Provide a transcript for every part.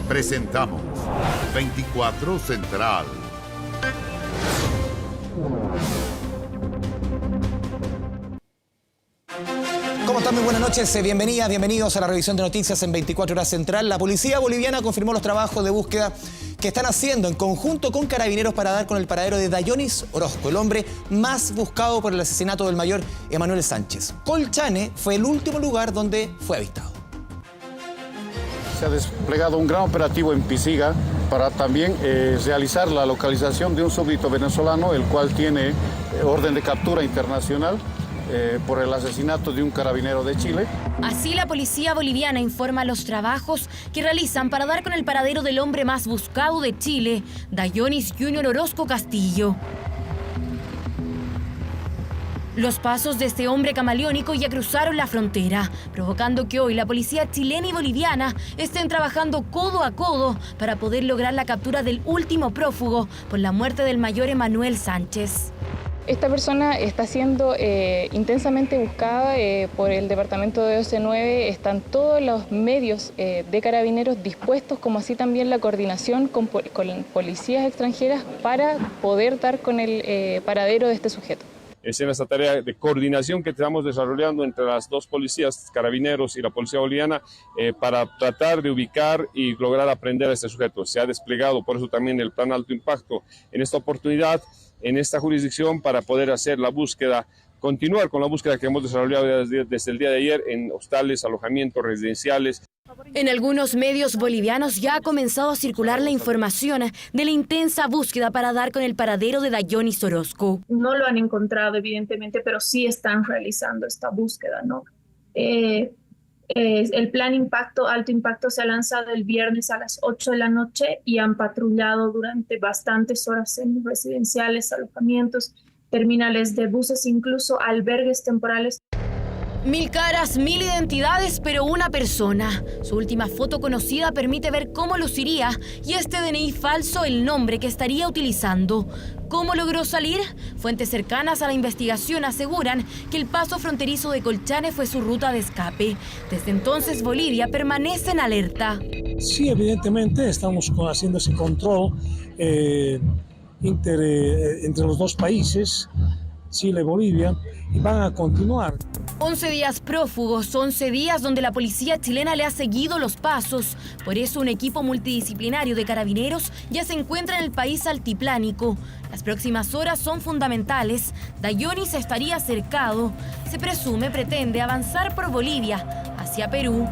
Presentamos 24 Central. ¿Cómo están? Muy buenas noches, bienvenidas, bienvenidos a la revisión de noticias en 24 Horas Central. La policía boliviana confirmó los trabajos de búsqueda que están haciendo en conjunto con carabineros para dar con el paradero de Dayonis Orozco, el hombre más buscado por el asesinato del mayor Emanuel Sánchez. Colchane fue el último lugar donde fue avistado. Se ha desplegado un gran operativo en Pisiga para también realizar la localización de un súbdito venezolano, el cual tiene orden de captura internacional por el asesinato de un carabinero de Chile. Así la policía boliviana informa los trabajos que realizan para dar con el paradero del hombre más buscado de Chile, Dayonis Junior Orozco Castillo. Los pasos de este hombre camaleónico ya cruzaron la frontera, provocando que hoy la policía chilena y boliviana estén trabajando codo a codo para poder lograr la captura del último prófugo por la muerte del mayor Emanuel Sánchez. Esta persona está siendo intensamente buscada por el departamento de OC9. Están todos los medios de carabineros dispuestos, como así también la coordinación con policías extranjeras para poder dar con el paradero de este sujeto. Es en esta tarea de coordinación que estamos desarrollando entre las dos policías, carabineros y la policía boliviana, para tratar de ubicar y lograr aprender a este sujeto. Se ha desplegado, por eso también el plan alto impacto en esta oportunidad, en esta jurisdicción, para poder hacer la búsqueda, continuar con la búsqueda que hemos desarrollado desde el día de ayer en hostales, alojamientos residenciales. En algunos medios bolivianos ya ha comenzado a circular la información de la intensa búsqueda para dar con el paradero de Dayonis Orozco. No lo han encontrado, evidentemente, pero sí están realizando esta búsqueda, ¿no? El plan alto impacto se ha lanzado el viernes a las 8 de la noche y han patrullado durante bastantes horas en residenciales, alojamientos, terminales de buses, incluso albergues temporales. 1000 caras, 1000 identidades, pero una persona. Su última foto conocida permite ver cómo luciría y este DNI falso el nombre que estaría utilizando. ¿Cómo logró salir? Fuentes cercanas a la investigación aseguran que el paso fronterizo de Colchane fue su ruta de escape. Desde entonces Bolivia permanece en alerta. Sí, evidentemente estamos haciendo ese control entre los dos países, Chile y Bolivia, y van a continuar. 11 días prófugos, 11 días donde la policía chilena le ha seguido los pasos. Por eso un equipo multidisciplinario de carabineros ya se encuentra en el país altiplánico. Las próximas horas son fundamentales. Dayonis estaría cercado. Se presume pretende avanzar por Bolivia hacia Perú.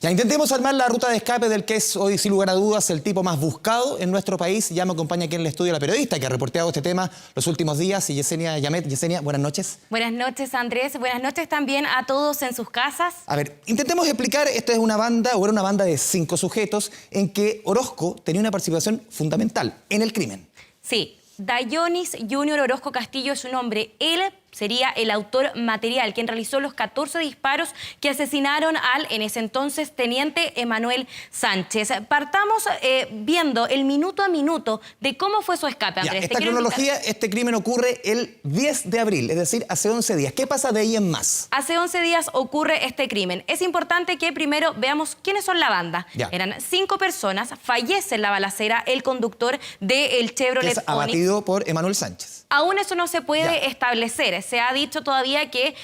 Ya intentemos armar la ruta de escape del que es hoy, sin lugar a dudas, el tipo más buscado en nuestro país. Ya me acompaña aquí en el estudio la periodista que ha reporteado este tema los últimos días, y Yesenia Yamet. Yesenia, buenas noches. Buenas noches, Andrés. Buenas noches también a todos en sus casas. A ver, intentemos explicar, esto es una banda, o era una banda de 5 sujetos, en que Orozco tenía una participación fundamental en el crimen. Sí, Dayonis Junior Orozco Castillo es su nombre. Él sería el autor material, quien realizó los 14 disparos que asesinaron al, en ese entonces, teniente Emanuel Sánchez. Partamos viendo el minuto a minuto de cómo fue su escape, Andrés. Esta cronología, este crimen ocurre el 10 de abril, es decir, hace 11 días. ¿Qué pasa de ahí en más? Hace 11 días ocurre este crimen. Es importante que primero veamos quiénes son la banda. Eran 5 personas, fallece en la balacera el conductor del Chevrolet Onix. Abatido por Emanuel Sánchez. Aún eso no se puede establecer. Se ha dicho todavía que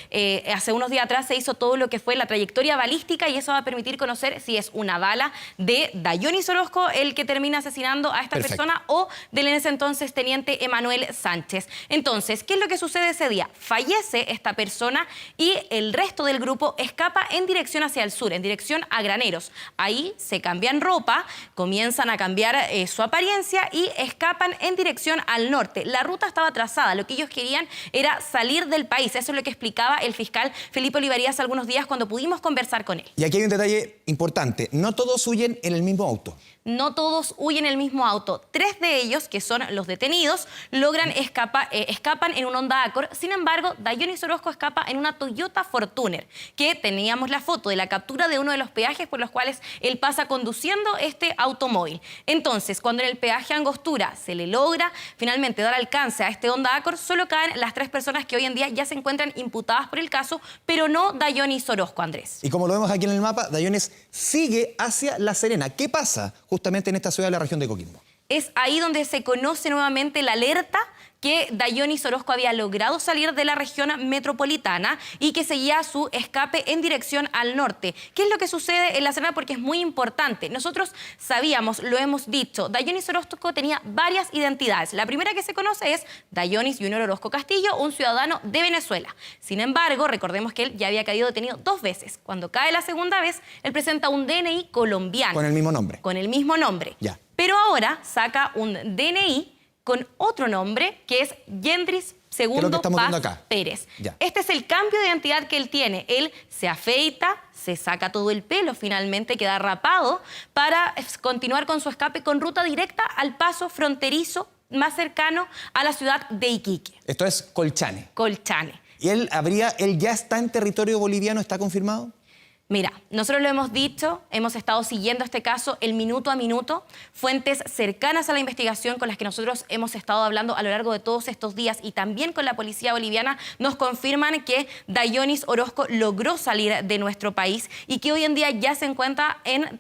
hace unos días atrás se hizo todo lo que fue la trayectoria balística y eso va a permitir conocer si es una bala de Dayonis Orozco el que termina asesinando a esta persona o del en ese entonces teniente Emanuel Sánchez. Entonces, ¿qué es lo que sucede ese día? Fallece esta persona y el resto del grupo escapa en dirección hacia el sur, en dirección a Graneros. Ahí se cambian ropa, comienzan a cambiar su apariencia y escapan en dirección al norte. La ruta estaba trazada, lo que ellos querían era salir del país. Eso es lo que explicaba el fiscal Felipe Olivarías algunos días cuando pudimos conversar con él. Y aquí hay un detalle importante, no todos huyen en el mismo auto. No todos huyen en el mismo auto. 3 de ellos, que son los detenidos, logran escapan en un Honda Accord. Sin embargo, Dayonis Orozco escapa en una Toyota Fortuner, que teníamos la foto de la captura de uno de los peajes por los cuales él pasa conduciendo este automóvil. Entonces, cuando en el peaje Angostura se le logra finalmente dar alcance a este Honda Accord, solo caen las 3 personas que hoy en día ya se encuentran imputadas por el caso, pero no Dayonis Orozco, Andrés. Y como lo vemos aquí en el mapa, Dayonis sigue hacia La Serena. ¿Qué pasa justamente en esta ciudad de la región de Coquimbo? Es ahí donde se conoce nuevamente la alerta que Dayonis Orozco había logrado salir de la región metropolitana y que seguía su escape en dirección al norte. ¿Qué es lo que sucede en La Serena? Porque es muy importante. Nosotros sabíamos, lo hemos dicho, Dayonis Orozco tenía varias identidades. La primera que se conoce es Dayonis Junior Orozco Castillo, un ciudadano de Venezuela. Sin embargo, recordemos que él ya había caído detenido 2 veces. Cuando cae la segunda vez, él presenta un DNI colombiano. Con el mismo nombre. Con el mismo nombre. Ya. Pero ahora saca un DNI con otro nombre, que es Yendris Segundo Paz Pérez. Ya. Este es el cambio de identidad que él tiene. Él se afeita, se saca todo el pelo, finalmente queda rapado para continuar con su escape con ruta directa al paso fronterizo más cercano a la ciudad de Iquique. Esto es Colchane. Colchane. ¿Y él ya está en territorio boliviano? ¿Está confirmado? Mira, nosotros lo hemos dicho, hemos estado siguiendo este caso el minuto a minuto. Fuentes cercanas a la investigación con las que nosotros hemos estado hablando a lo largo de todos estos días y también con la policía boliviana nos confirman que Dayonis Orozco logró salir de nuestro país y que hoy en día ya se encuentra en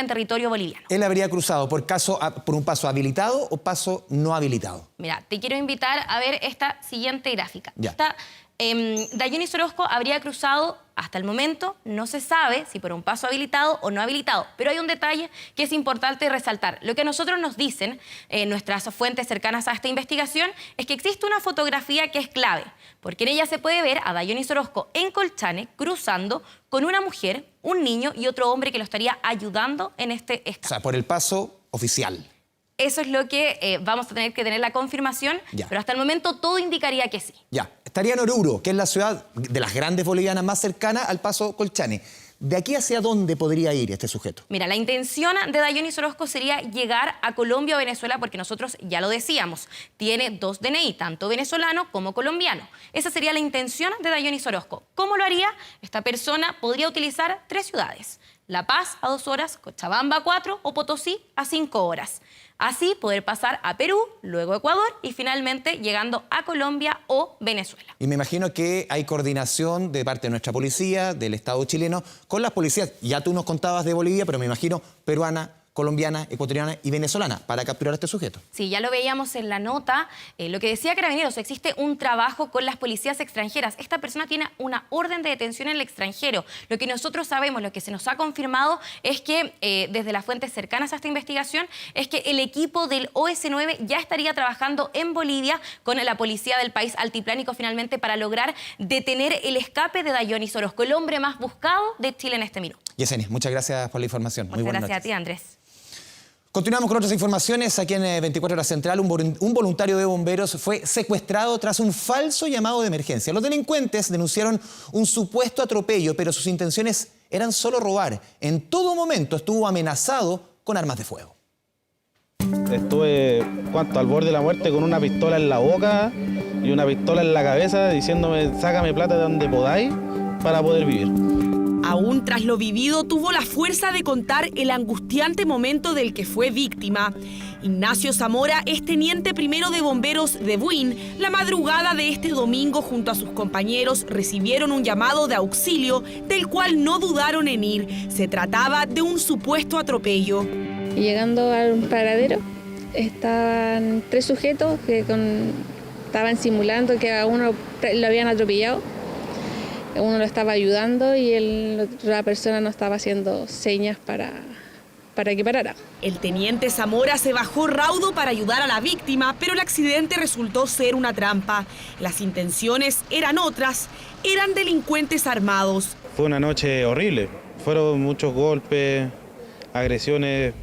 territorio boliviano. ¿Él habría cruzado por un paso habilitado o paso no habilitado? Mira, te quiero invitar a ver esta siguiente gráfica. Ya. Dayonis Orozco habría cruzado, hasta el momento, no se sabe si por un paso habilitado o no habilitado, pero hay un detalle que es importante resaltar. Lo que a nosotros nos dicen nuestras fuentes cercanas a esta investigación es que existe una fotografía que es clave, porque en ella se puede ver a Dayonis Orozco en Colchane cruzando con una mujer, un niño y otro hombre que lo estaría ayudando en este escape. O sea, por el paso oficial. Eso es lo que vamos a tener que tener la confirmación, Ya. pero hasta el momento todo indicaría que sí. Ya, estaría en Oruro, que es la ciudad de las grandes bolivianas más cercana al paso Colchane. ¿De aquí hacia dónde podría ir este sujeto? Mira, la intención de Dayonis Orozco sería llegar a Colombia o Venezuela porque nosotros ya lo decíamos, tiene 2 DNI, tanto venezolano como colombiano. Esa sería la intención de Dayonis Orozco. ¿Cómo lo haría? Esta persona podría utilizar 3 ciudades. La Paz a 2 horas, Cochabamba a 4 o Potosí a 5 horas. Así poder pasar a Perú, luego Ecuador y finalmente llegando a Colombia o Venezuela. Y me imagino que hay coordinación de parte de nuestra policía, del Estado chileno, con las policías. Ya tú nos contabas de Bolivia, pero me imagino peruana, colombiana, ecuatoriana y venezolana para capturar a este sujeto. Sí, ya lo veíamos en la nota. Lo que decía Carabineros, existe un trabajo con las policías extranjeras. Esta persona tiene una orden de detención en el extranjero. Lo que nosotros sabemos, lo que se nos ha confirmado es que desde las fuentes cercanas a esta investigación es que el equipo del OS9 ya estaría trabajando en Bolivia con la policía del país altiplánico finalmente para lograr detener el escape de Dayonis Orozco, el hombre más buscado de Chile en este minuto. Yesenia, muchas gracias por la información. Muchas gracias a ti, Andrés. Continuamos con otras informaciones. Aquí en 24 Horas Central, un voluntario de bomberos fue secuestrado tras un falso llamado de emergencia. Los delincuentes denunciaron un supuesto atropello, pero sus intenciones eran solo robar. En todo momento estuvo amenazado con armas de fuego. Estuve al borde de la muerte con una pistola en la boca y una pistola en la cabeza diciéndome sácame plata de donde podáis para poder vivir. Aún tras lo vivido, tuvo la fuerza de contar el angustiante momento del que fue víctima. Ignacio Zamora es teniente primero de bomberos de Buin. La madrugada de este domingo, junto a sus compañeros, recibieron un llamado de auxilio del cual no dudaron en ir. Se trataba de un supuesto atropello. Y llegando al paradero, estaban 3 sujetos que estaban simulando que a uno lo habían atropellado. Uno lo estaba ayudando y la persona no estaba haciendo señas para que parara. El teniente Zamora se bajó raudo para ayudar a la víctima, pero el accidente resultó ser una trampa. Las intenciones eran otras, eran delincuentes armados. Fue una noche horrible, fueron muchos golpes, agresiones,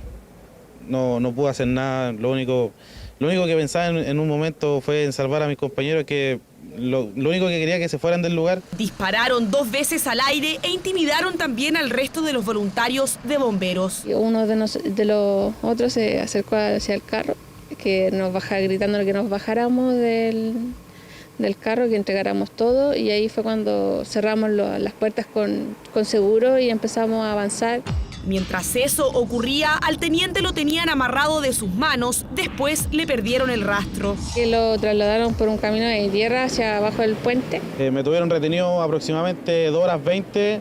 no pude hacer nada. Lo único que pensaba en un momento fue en salvar a mis compañeros, que lo único que quería que se fueran del lugar. Dispararon 2 veces al aire e intimidaron también al resto de los voluntarios de bomberos. Uno de los otros se acercó hacia el carro, gritando que nos bajáramos del carro, que entregáramos todo, y ahí fue cuando cerramos las puertas con seguro y empezamos a avanzar. Mientras eso ocurría, al teniente lo tenían amarrado de sus manos, después le perdieron el rastro. Y lo trasladaron por un camino de tierra hacia abajo del puente. Me tuvieron retenido aproximadamente 2 horas 20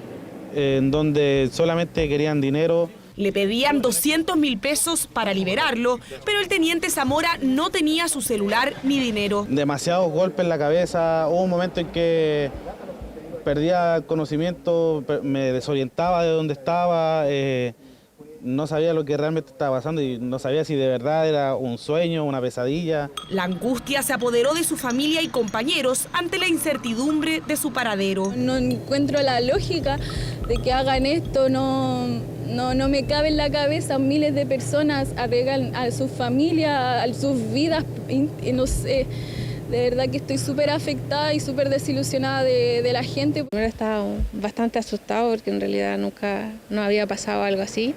en donde solamente querían dinero. Le pedían 200.000 pesos para liberarlo, pero el teniente Zamora no tenía su celular ni dinero. Demasiados golpes en la cabeza, hubo un momento en que perdía conocimiento, me desorientaba de dónde estaba, no sabía lo que realmente estaba pasando y no sabía si de verdad era un sueño, una pesadilla. La angustia se apoderó de su familia y compañeros ante la incertidumbre de su paradero. No encuentro la lógica de que hagan esto, no me cabe en la cabeza. Miles de personas arriesgan a su familia, a sus vidas, no sé. De verdad que estoy súper afectada y súper desilusionada de la gente. Primero estaba bastante asustado porque en realidad nunca había pasado algo así.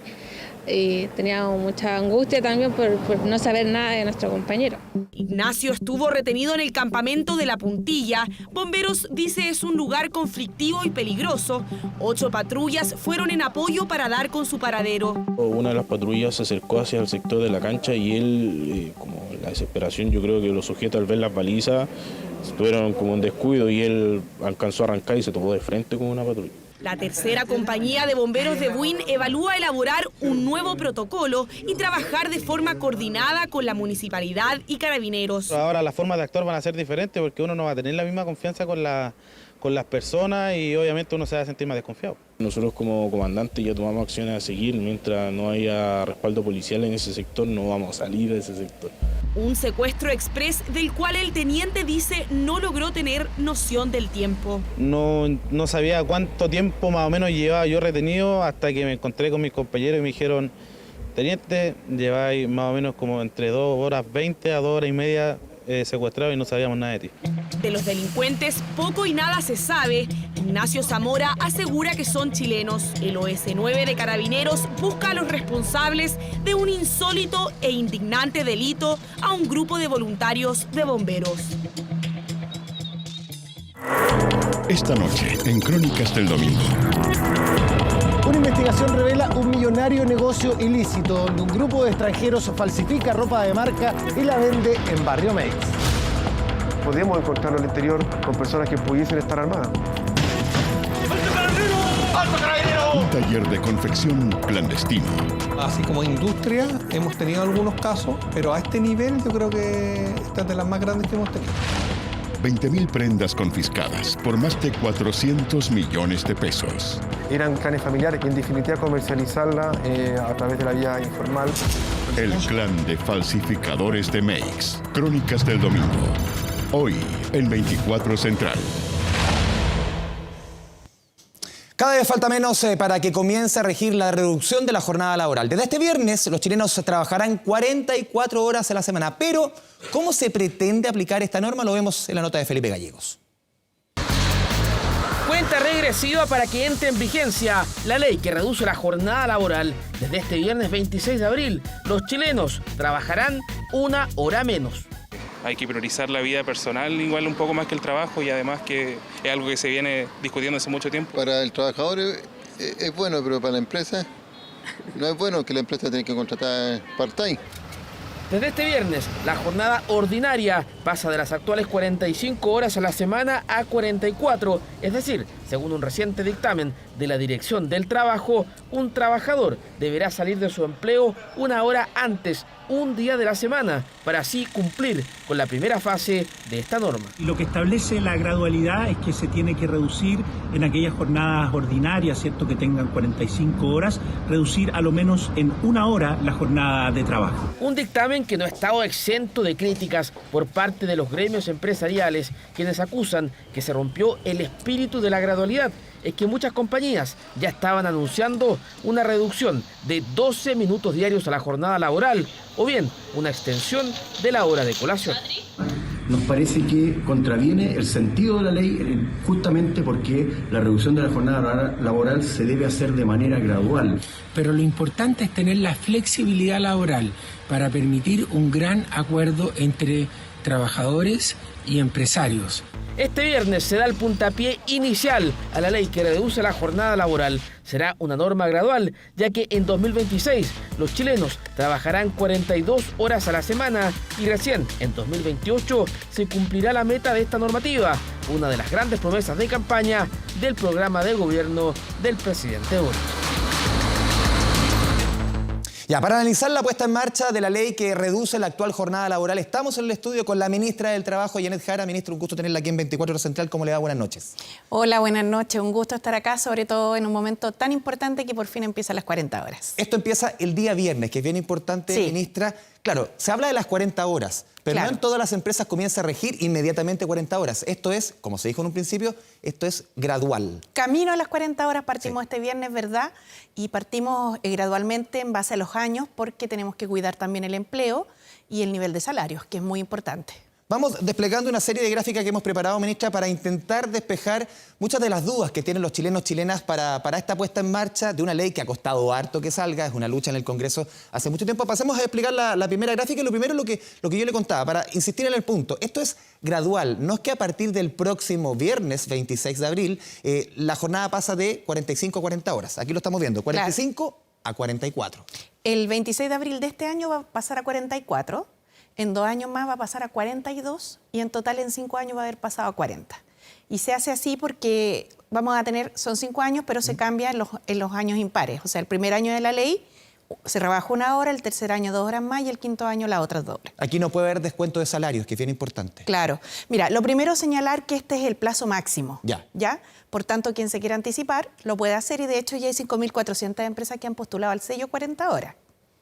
Y teníamos mucha angustia también por no saber nada de nuestro compañero. Ignacio estuvo retenido en el campamento de La Puntilla. Bomberos dice es un lugar conflictivo y peligroso. 8 patrullas fueron en apoyo para dar con su paradero. Una de las patrullas se acercó hacia el sector de la cancha y él, como la desesperación, yo creo que los sujetos al ver las balizas estuvieron como en descuido y él alcanzó a arrancar y se topó de frente con una patrulla. La tercera compañía de bomberos de Buin evalúa elaborar un nuevo protocolo y trabajar de forma coordinada con la municipalidad y carabineros. Ahora las formas de actuar van a ser diferentes porque uno no va a tener la misma confianza con las personas y obviamente uno se va a sentir más desconfiado. Nosotros como comandantes ya tomamos acciones a seguir. Mientras no haya respaldo policial en ese sector, no vamos a salir de ese sector. Un secuestro express del cual el teniente dice no logró tener noción del tiempo. No sabía cuánto tiempo más o menos llevaba yo retenido hasta que me encontré con mis compañeros y me dijeron: teniente, lleváis más o menos como entre 2 horas 20 a 2 horas y media secuestrado y no sabíamos nada de ti. De los delincuentes poco y nada se sabe. Ignacio Zamora asegura que son chilenos. El OS9 de Carabineros busca a los responsables de un insólito e indignante delito a un grupo de voluntarios de bomberos. Esta noche, en Crónicas del Domingo. Una investigación revela un millonario negocio ilícito donde un grupo de extranjeros falsifica ropa de marca y la vende en Barrio Meix. Podemos encontrarlo en el interior con personas que pudiesen estar armadas. Un taller de confección clandestino. Así como industria hemos tenido algunos casos, pero a este nivel yo creo que esta es de las más grandes que hemos tenido. 20.000 prendas confiscadas por más de 400 millones de pesos. Eran clanes familiares y en definitiva comercializarla a través de la vía informal. El clan de falsificadores de Meix. Crónicas del Domingo. Hoy en 24 Central. Cada vez falta menos para que comience a regir la reducción de la jornada laboral. Desde este viernes, los chilenos trabajarán 44 horas a la semana. Pero, ¿cómo se pretende aplicar esta norma? Lo vemos en la nota de Felipe Gallegos. Cuenta regresiva para que entre en vigencia la ley que reduce la jornada laboral. Desde este viernes 26 de abril, los chilenos trabajarán 1 hora menos. Hay que priorizar la vida personal igual un poco más que el trabajo y además que es algo que se viene discutiendo hace mucho tiempo. Para el trabajador es bueno, pero para la empresa no es bueno, que la empresa tiene que contratar part-time. Desde este viernes, la jornada ordinaria pasa de las actuales 45 horas a la semana a 44, es decir, según un reciente dictamen de la Dirección del Trabajo, un trabajador deberá salir de su empleo 1 hora antes, un día de la semana, para así cumplir con la primera fase de esta norma. Y lo que establece la gradualidad es que se tiene que reducir en aquellas jornadas ordinarias, ¿cierto?, que tengan 45 horas, reducir a lo menos en 1 hora la jornada de trabajo. Un dictamen que no ha estado exento de críticas por parte de los gremios empresariales, quienes acusan que se rompió el espíritu de la gradualidad. Es que muchas compañías ya estaban anunciando una reducción de 12 minutos diarios a la jornada laboral o bien una extensión de la hora de colación. Nos parece que contraviene el sentido de la ley justamente porque la reducción de la jornada laboral se debe hacer de manera gradual. Pero lo importante es tener la flexibilidad laboral para permitir un gran acuerdo entre trabajadores y empresarios. Este viernes se da el puntapié inicial a la ley que reduce la jornada laboral. Será una norma gradual, ya que en 2026 los chilenos trabajarán 42 horas a la semana y recién en 2028 se cumplirá la meta de esta normativa, una de las grandes promesas de campaña del programa de gobierno del presidente Boric. Ya, para analizar la puesta en marcha de la ley que reduce la actual jornada laboral, estamos en el estudio con la ministra del Trabajo, Janet Jara. Ministra, un gusto tenerla aquí en 24 Horas Central. ¿Cómo le va? Buenas noches. Hola, buenas noches. Un gusto estar acá, sobre todo en un momento tan importante que por fin empiezan las 40 horas. Esto empieza el día viernes, que es bien importante, sí. Ministra. Claro, se habla de las 40 horas, pero claro, no en todas las empresas comienza a regir inmediatamente 40 horas. Esto es, como se dijo en un principio, esto es gradual. Camino a las 40 horas partimos este viernes, ¿verdad? Y partimos gradualmente en base a los años porque tenemos que cuidar también el empleo y el nivel de salarios, que es muy importante. Vamos desplegando una serie de gráficas que hemos preparado, ministra, para intentar despejar muchas de las dudas que tienen los chilenos, chilenas para esta puesta en marcha de una ley que ha costado harto que salga, es una lucha en el Congreso hace mucho tiempo. Pasemos a explicar la primera gráfica y lo primero lo que yo le contaba, para insistir en el punto. Esto es gradual, no es que a partir del próximo viernes 26 de abril la jornada pasa de 45 a 40 horas. Aquí lo estamos viendo, 45 claro, a 44. El 26 de abril de este año va a pasar a 44. En 2 años más va a pasar a 42 y en total en 5 años va a haber pasado a 40. Y se hace así porque vamos a tener, son 5 años, pero se cambia en los años impares. O sea, el primer año de la ley se rebaja 1 hora, el tercer año 2 horas más y el quinto año las otras 2 horas. Aquí no puede haber descuento de salarios, que es bien importante. Claro. Mira, lo primero es señalar que este es el plazo máximo. ¿Ya? Por tanto, quien se quiera anticipar lo puede hacer y de hecho ya hay 5.400 empresas que han postulado al sello 40 horas.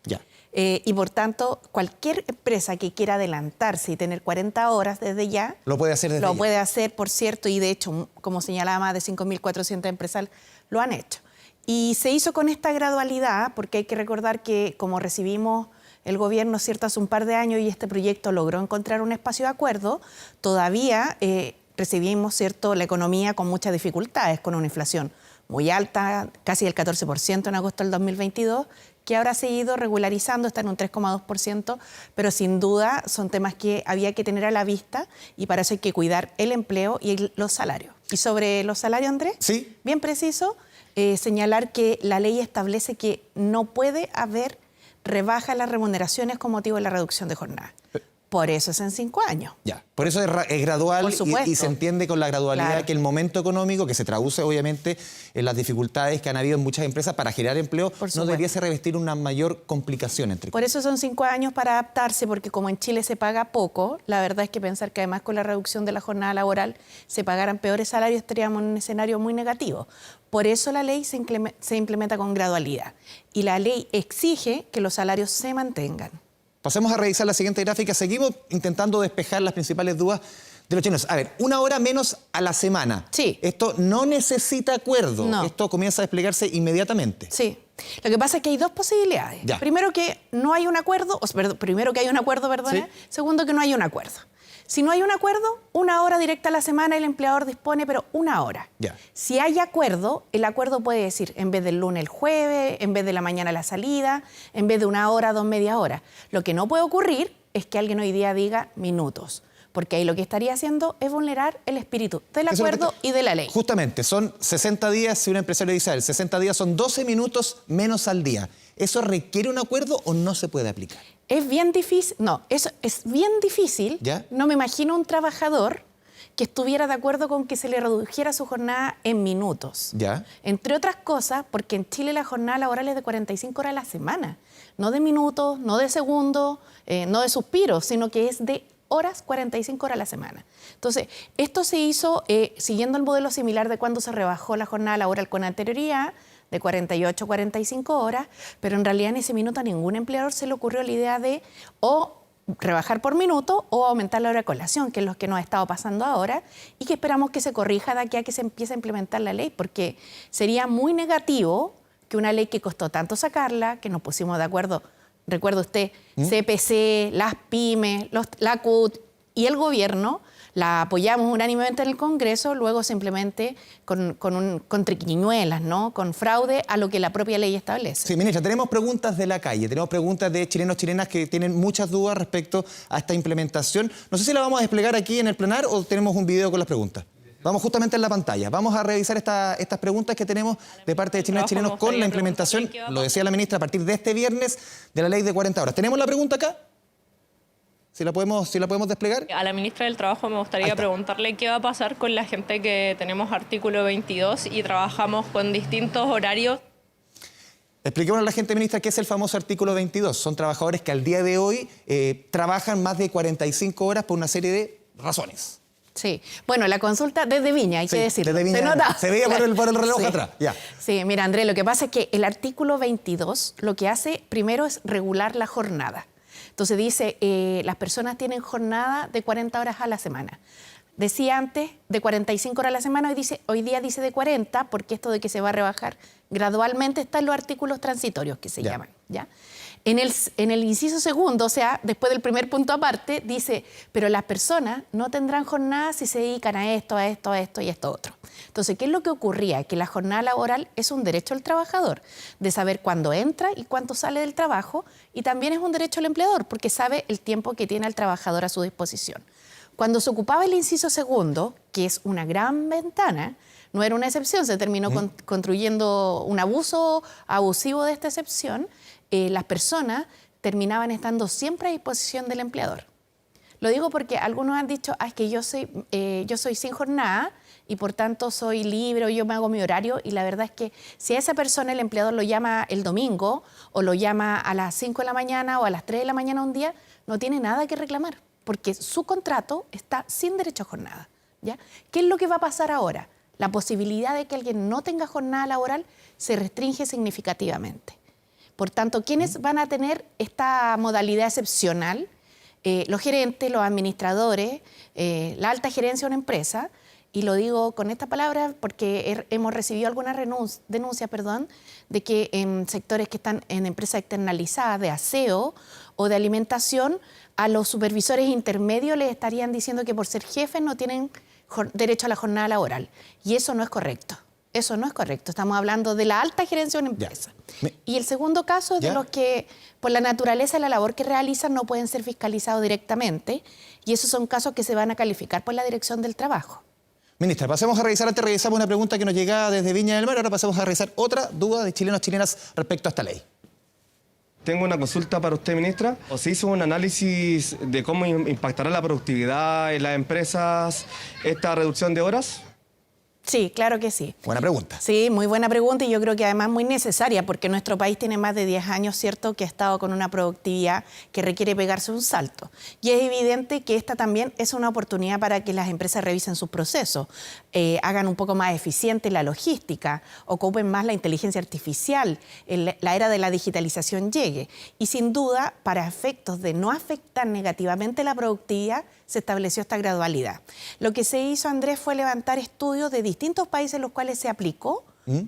Ya. Y por tanto, cualquier empresa que quiera adelantarse y tener 40 horas desde ya... Lo puede hacer desde ya. Lo puede hacer, por cierto, y de hecho, como señalaba, más de 5.400 empresas lo han hecho. Y se hizo con esta gradualidad, porque hay que recordar que como recibimos el gobierno, ¿cierto?, hace un par de años y este proyecto logró encontrar un espacio de acuerdo, todavía recibimos, ¿cierto?, la economía con muchas dificultades, con una inflación muy alta, casi el 14% en agosto del 2022, que ahora se ha ido regularizando, está en un 3,2%, pero sin duda son temas que había que tener a la vista y para eso hay que cuidar el empleo y los salarios. Y sobre los salarios, Andrés, ¿sí?, bien preciso, señalar que la ley establece que no puede haber rebaja en las remuneraciones con motivo de la reducción de jornada. Por eso es en 5 años. Ya, por eso es gradual y se entiende con la gradualidad claro, que el momento económico, que se traduce obviamente en las dificultades que han habido en muchas empresas para generar empleo, no debiese revestir una mayor complicación entre. Por eso son 5 años para adaptarse, porque como en Chile se paga poco, la verdad es que pensar que además con la reducción de la jornada laboral se pagaran peores salarios, estaríamos en un escenario muy negativo. Por eso la ley se implementa con gradualidad y la ley exige que los salarios se mantengan. Pasemos a revisar la siguiente gráfica. Seguimos intentando despejar las principales dudas de los chilenos. A ver, 1 hora menos a la semana. Sí. Esto no necesita acuerdo. No. Esto comienza a desplegarse inmediatamente. Sí. Lo que pasa es que hay 2 posibilidades. Ya. Primero que no hay un acuerdo, primero que hay un acuerdo, perdón. ¿Sí? Segundo que no hay un acuerdo. Si no hay un acuerdo, 1 hora directa a la semana el empleador dispone, pero 1 hora. Ya. Si hay acuerdo, el acuerdo puede decir en vez del lunes el jueves, en vez de la mañana la salida, en vez de 1 hora, 2 media hora. Lo que no puede ocurrir es que alguien hoy día diga minutos, porque ahí lo que estaría haciendo es vulnerar el espíritu del acuerdo y de la ley. Justamente, son 60 días, si un empresario dice, 60 días son 12 minutos menos al día. ¿Eso requiere un acuerdo o no se puede aplicar? Es bien difícil, eso es bien difícil. ¿Ya? No me imagino un trabajador que estuviera de acuerdo con que se le redujera su jornada en minutos. ¿Ya? Entre otras cosas, porque en Chile la jornada laboral es de 45 horas a la semana. No de minutos, no de segundos, no de suspiros, sino que es de horas, 45 horas a la semana. Entonces, esto se hizo siguiendo el modelo similar de cuando se rebajó la jornada laboral con anterioridad, de 48 a 45 horas, pero en realidad en ese minuto a ningún empleador se le ocurrió la idea de o rebajar por minuto o aumentar la hora de colación, que es lo que nos ha estado pasando ahora y que esperamos que se corrija de aquí a que se empiece a implementar la ley, porque sería muy negativo que una ley que costó tanto sacarla, que nos pusimos de acuerdo, recuerda usted, CPC, las pymes, la CUT y el gobierno, la apoyamos unánimemente en el Congreso, luego simplemente con triquiñuelas, ¿no? Con fraude a lo que la propia ley establece. Sí, ministra, tenemos preguntas de la calle, tenemos preguntas de chilenos, chilenas que tienen muchas dudas respecto a esta implementación. No sé si la vamos a desplegar aquí en el plenar o tenemos un video con las preguntas. Vamos justamente en la pantalla. Vamos a revisar estas preguntas que tenemos de parte de chilenas y chilenos con la implementación, lo decía la ministra, a partir de este viernes de la ley de 40 horas. ¿Tenemos la pregunta acá? Si la podemos desplegar. A la ministra del Trabajo me gustaría preguntarle qué va a pasar con la gente que tenemos artículo 22 y trabajamos con distintos horarios. Expliquémosle a la gente, ministra, qué es el famoso artículo 22. Son trabajadores que al día de hoy trabajan más de 45 horas por una serie de razones. Sí, bueno, la consulta desde Viña, hay que decirlo. Desde Viña, se nota. Se veía por el reloj atrás. Ya. Sí, mira, Andrés, lo que pasa es que el artículo 22 lo que hace primero es regular la jornada. Entonces dice, las personas tienen jornada de 40 horas a la semana. Decía antes de 45 horas a la semana, hoy día dice de 40, porque esto de que se va a rebajar gradualmente está en los artículos transitorios que se llaman, ¿ya? En el inciso segundo, o sea, después del primer punto aparte, dice, pero las personas no tendrán jornada si se dedican a esto, a esto, a esto y a esto otro. Entonces, ¿qué es lo que ocurría? Que la jornada laboral es un derecho al trabajador, de saber cuándo entra y cuándo sale del trabajo, y también es un derecho al empleador, porque sabe el tiempo que tiene el trabajador a su disposición. Cuando se ocupaba el inciso segundo, que es una gran ventana, no era una excepción, se terminó construyendo un abuso abusivo de esta excepción, las personas terminaban estando siempre a disposición del empleador. Lo digo porque algunos han dicho, es que yo soy sin jornada y por tanto soy libre o yo me hago mi horario, y la verdad es que si a esa persona el empleador lo llama el domingo o lo llama a las 5 de la mañana o a las 3 de la mañana un día, no tiene nada que reclamar porque su contrato está sin derecho a jornada, ¿ya? ¿Qué es lo que va a pasar ahora? La posibilidad de que alguien no tenga jornada laboral se restringe significativamente. Por tanto, ¿quiénes van a tener esta modalidad excepcional? Los gerentes, los administradores, la alta gerencia de una empresa, y lo digo con esta palabra porque hemos recibido algunas denuncias, de que en sectores que están en empresas externalizadas de aseo o de alimentación, a los supervisores intermedios les estarían diciendo que por ser jefes no tienen derecho a la jornada laboral. Y eso no es correcto. Eso no es correcto. Estamos hablando de la alta gerencia de una empresa. Y el segundo caso es de los que, por la naturaleza de la labor que realizan, no pueden ser fiscalizados directamente. Y esos son casos que se van a calificar por la Dirección del Trabajo. Ministra, pasemos a revisar, antes revisamos una pregunta que nos llegaba desde Viña del Mar, ahora pasamos a revisar otra duda de chilenos y chilenas respecto a esta ley. Tengo una consulta para usted, ministra. ¿O se hizo un análisis de cómo impactará la productividad en las empresas esta reducción de horas? Sí, claro que sí. Buena pregunta. Sí, muy buena pregunta, y yo creo que además muy necesaria, porque nuestro país tiene más de 10 años, ¿cierto?, que ha estado con una productividad que requiere pegarse un salto. Y es evidente que esta también es una oportunidad para que las empresas revisen sus procesos, hagan un poco más eficiente la logística, ocupen más la inteligencia artificial, la era de la digitalización llegue. Y sin duda, para efectos de no afectar negativamente la productividad, se estableció esta gradualidad. Lo que se hizo, Andrés, fue levantar estudios de distintos países en los cuales se aplicó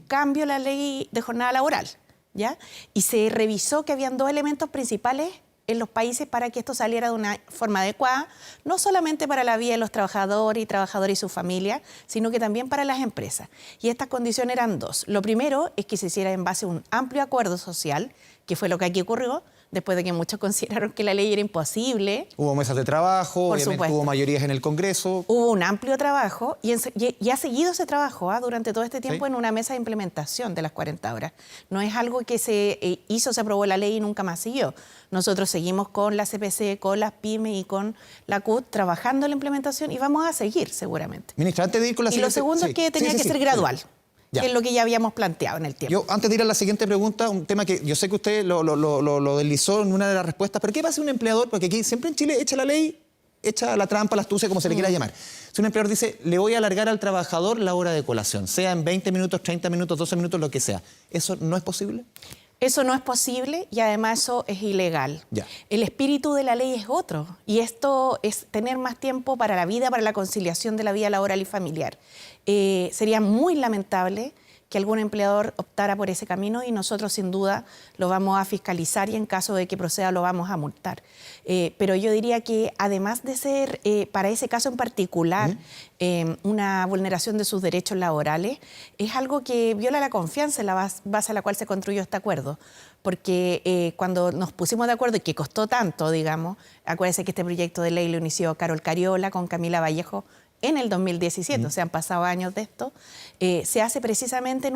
cambio a la ley de jornada laboral, ¿ya? Y se revisó que habían dos elementos principales en los países para que esto saliera de una forma adecuada, no solamente para la vida de los trabajadores y sus familias, sino que también para las empresas. Y estas condiciones eran dos. Lo primero es que se hiciera en base a un amplio acuerdo social, que fue lo que aquí ocurrió, después de que muchos consideraron que la ley era imposible. Hubo mesas de trabajo, obviamente hubo mayorías en el Congreso. Hubo un amplio trabajo y ha seguido ese trabajo durante todo este tiempo en una mesa de implementación de las 40 horas. No es algo que se hizo, se aprobó la ley y nunca más siguió. Nosotros seguimos con la CPC, con las pymes y con la CUT trabajando en la implementación y vamos a seguir seguramente. Ministra, antes de ir con la siguiente... Y lo segundo es que tenía que ser gradual. Que es lo que ya habíamos planteado en el tiempo. Yo, antes de ir a la siguiente pregunta, un tema que yo sé que usted lo deslizó en una de las respuestas, pero ¿qué pasa si un empleador, porque aquí siempre en Chile echa la ley, echa la trampa, la astucia, como se le quiera llamar? Si un empleador dice, le voy a alargar al trabajador la hora de colación, sea en 20 minutos, 30 minutos, 12 minutos, lo que sea, ¿eso no es posible? Eso no es posible y además eso es ilegal. El espíritu de la ley es otro, y esto es tener más tiempo para la vida, para la conciliación de la vida laboral y familiar. Sería muy lamentable que algún empleador optara por ese camino y nosotros sin duda lo vamos a fiscalizar y en caso de que proceda lo vamos a multar. Pero yo diría que además de ser para ese caso en particular una vulneración de sus derechos laborales, es algo que viola la confianza en la base a la cual se construyó este acuerdo. Porque cuando nos pusimos de acuerdo y que costó tanto, digamos, acuérdense que este proyecto de ley lo inició Carol Cariola con Camila Vallejo en el 2017, o sea, han pasado años de esto, se hace precisamente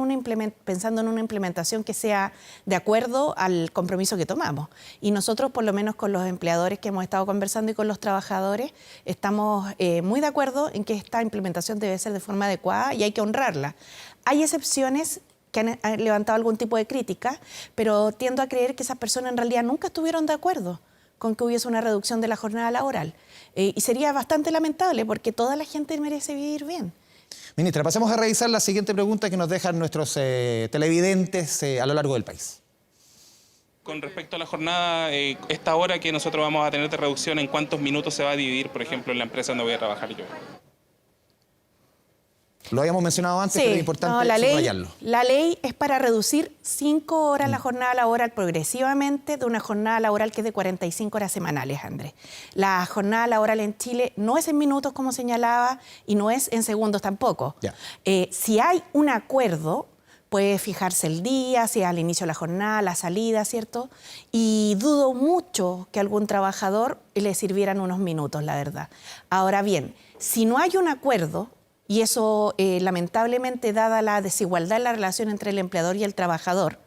pensando en una implementación que sea de acuerdo al compromiso que tomamos. Y nosotros, por lo menos con los empleadores que hemos estado conversando y con los trabajadores, estamos muy de acuerdo en que esta implementación debe ser de forma adecuada y hay que honrarla. Hay excepciones que han levantado algún tipo de crítica, pero tiendo a creer que esas personas en realidad nunca estuvieron de acuerdo con que hubiese una reducción de la jornada laboral. Y sería bastante lamentable porque toda la gente merece vivir bien. Ministra, pasemos a revisar la siguiente pregunta que nos dejan nuestros televidentes a lo largo del país. Con respecto a la jornada, esta hora que nosotros vamos a tener de reducción, ¿en cuántos minutos se va a dividir, por ejemplo, en la empresa donde voy a trabajar yo? Lo habíamos mencionado antes, pero es importante subrayarlo. La ley es para reducir 5 horas la jornada laboral progresivamente de una jornada laboral que es de 45 horas semanales, Andrés. La jornada laboral en Chile no es en minutos, como señalaba, y no es en segundos tampoco. Si hay un acuerdo, puede fijarse el día, si es al inicio de la jornada, la salida, ¿cierto? Y dudo mucho que a algún trabajador le sirvieran unos minutos, la verdad. Ahora bien, si no hay un acuerdo, y eso, lamentablemente, dada la desigualdad en la relación entre el empleador y el trabajador,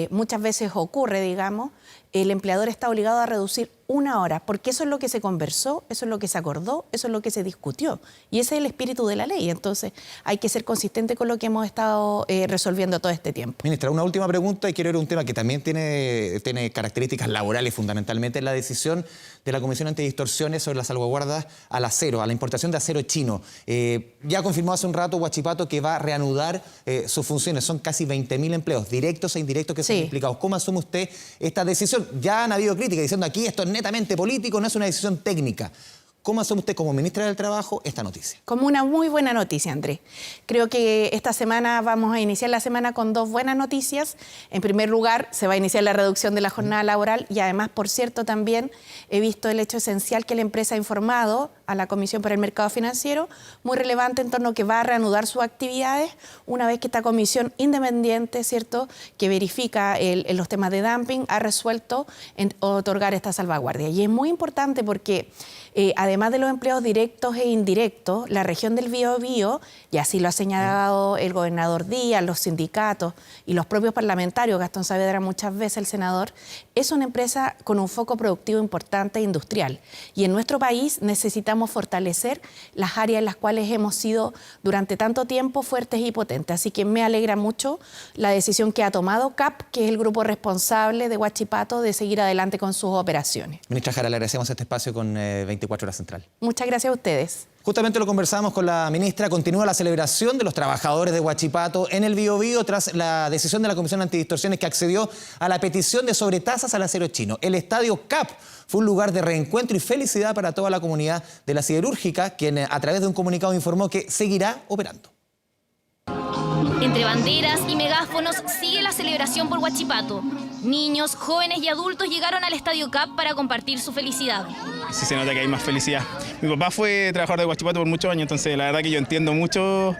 muchas veces ocurre, digamos, el empleador está obligado a reducir 1 hora, porque eso es lo que se conversó, eso es lo que se acordó, eso es lo que se discutió. Y ese es el espíritu de la ley. Entonces, hay que ser consistente con lo que hemos estado resolviendo todo este tiempo. Ministra, una última pregunta y quiero ir a un tema que también tiene características laborales fundamentalmente, la decisión de la Comisión Antidistorsiones sobre las salvaguardas al acero, a la importación de acero chino. Ya confirmó hace un rato Huachipato que va a reanudar sus funciones. Son casi 20.000 empleos, directos e indirectos que se han implicado. ¿Cómo asume usted esta decisión? Ya han habido críticas diciendo aquí esto es netamente político, no es una decisión técnica. ¿Cómo asume usted como ministra del Trabajo esta noticia? Como una muy buena noticia, Andrés. Creo que esta semana vamos a iniciar la semana con 2 buenas noticias. En primer lugar, se va a iniciar la reducción de la jornada laboral y además, por cierto, también he visto el hecho esencial que la empresa ha informado a la Comisión para el Mercado Financiero, muy relevante en torno a que va a reanudar sus actividades una vez que esta comisión independiente, ¿cierto?, que verifica los temas de dumping, ha resuelto otorgar esta salvaguardia. Y es muy importante porque además de los empleos directos e indirectos, la región del Biobío, y así lo ha señalado el gobernador Díaz, los sindicatos y los propios parlamentarios, Gastón Saavedra muchas veces, el senador, es una empresa con un foco productivo importante e industrial. Y en nuestro país necesitamos fortalecer las áreas en las cuales hemos sido durante tanto tiempo fuertes y potentes. Así que me alegra mucho la decisión que ha tomado CAP, que es el grupo responsable de Huachipato, de seguir adelante con sus operaciones. Ministra Jara, le agradecemos este espacio con 24 Horas Central. Muchas gracias a ustedes. Justamente lo conversamos con la ministra. Continúa la celebración de los trabajadores de Huachipato en el Biobío tras la decisión de la Comisión Antidistorsiones que accedió a la petición de sobretasas al acero chino. El estadio CAP fue un lugar de reencuentro y felicidad para toda la comunidad de la siderúrgica, quien a través de un comunicado informó que seguirá operando. Entre banderas y megáfonos sigue la celebración por Huachipato. Niños, jóvenes y adultos llegaron al Estadio CAP para compartir su felicidad. Sí se nota que hay más felicidad. Mi papá fue trabajador de Huachipato por muchos años, entonces la verdad que yo entiendo mucho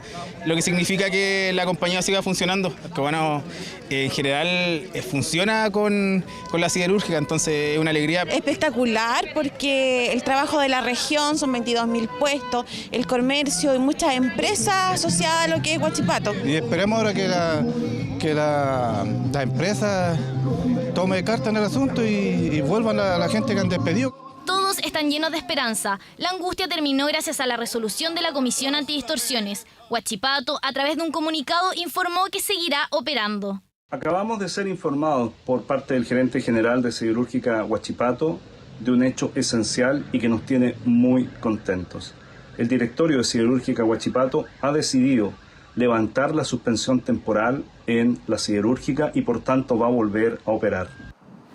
lo que significa que la compañía siga funcionando. Que bueno, en general funciona con la siderúrgica, entonces es una alegría. Espectacular porque el trabajo de la región, son 22.000 puestos, el comercio y muchas empresas asociadas a lo que es Huachipato. Y esperemos ahora que la empresa tome carta en el asunto y vuelvan a la gente que han despedido. Todos están llenos de esperanza. La angustia terminó gracias a la resolución de la Comisión Antidistorsiones. Huachipato, a través de un comunicado, informó que seguirá operando. Acabamos de ser informados por parte del gerente general de Siderúrgica Huachipato de un hecho esencial y que nos tiene muy contentos. El directorio de Siderúrgica Huachipato ha decidido levantar la suspensión temporal en la siderúrgica y por tanto va a volver a operar.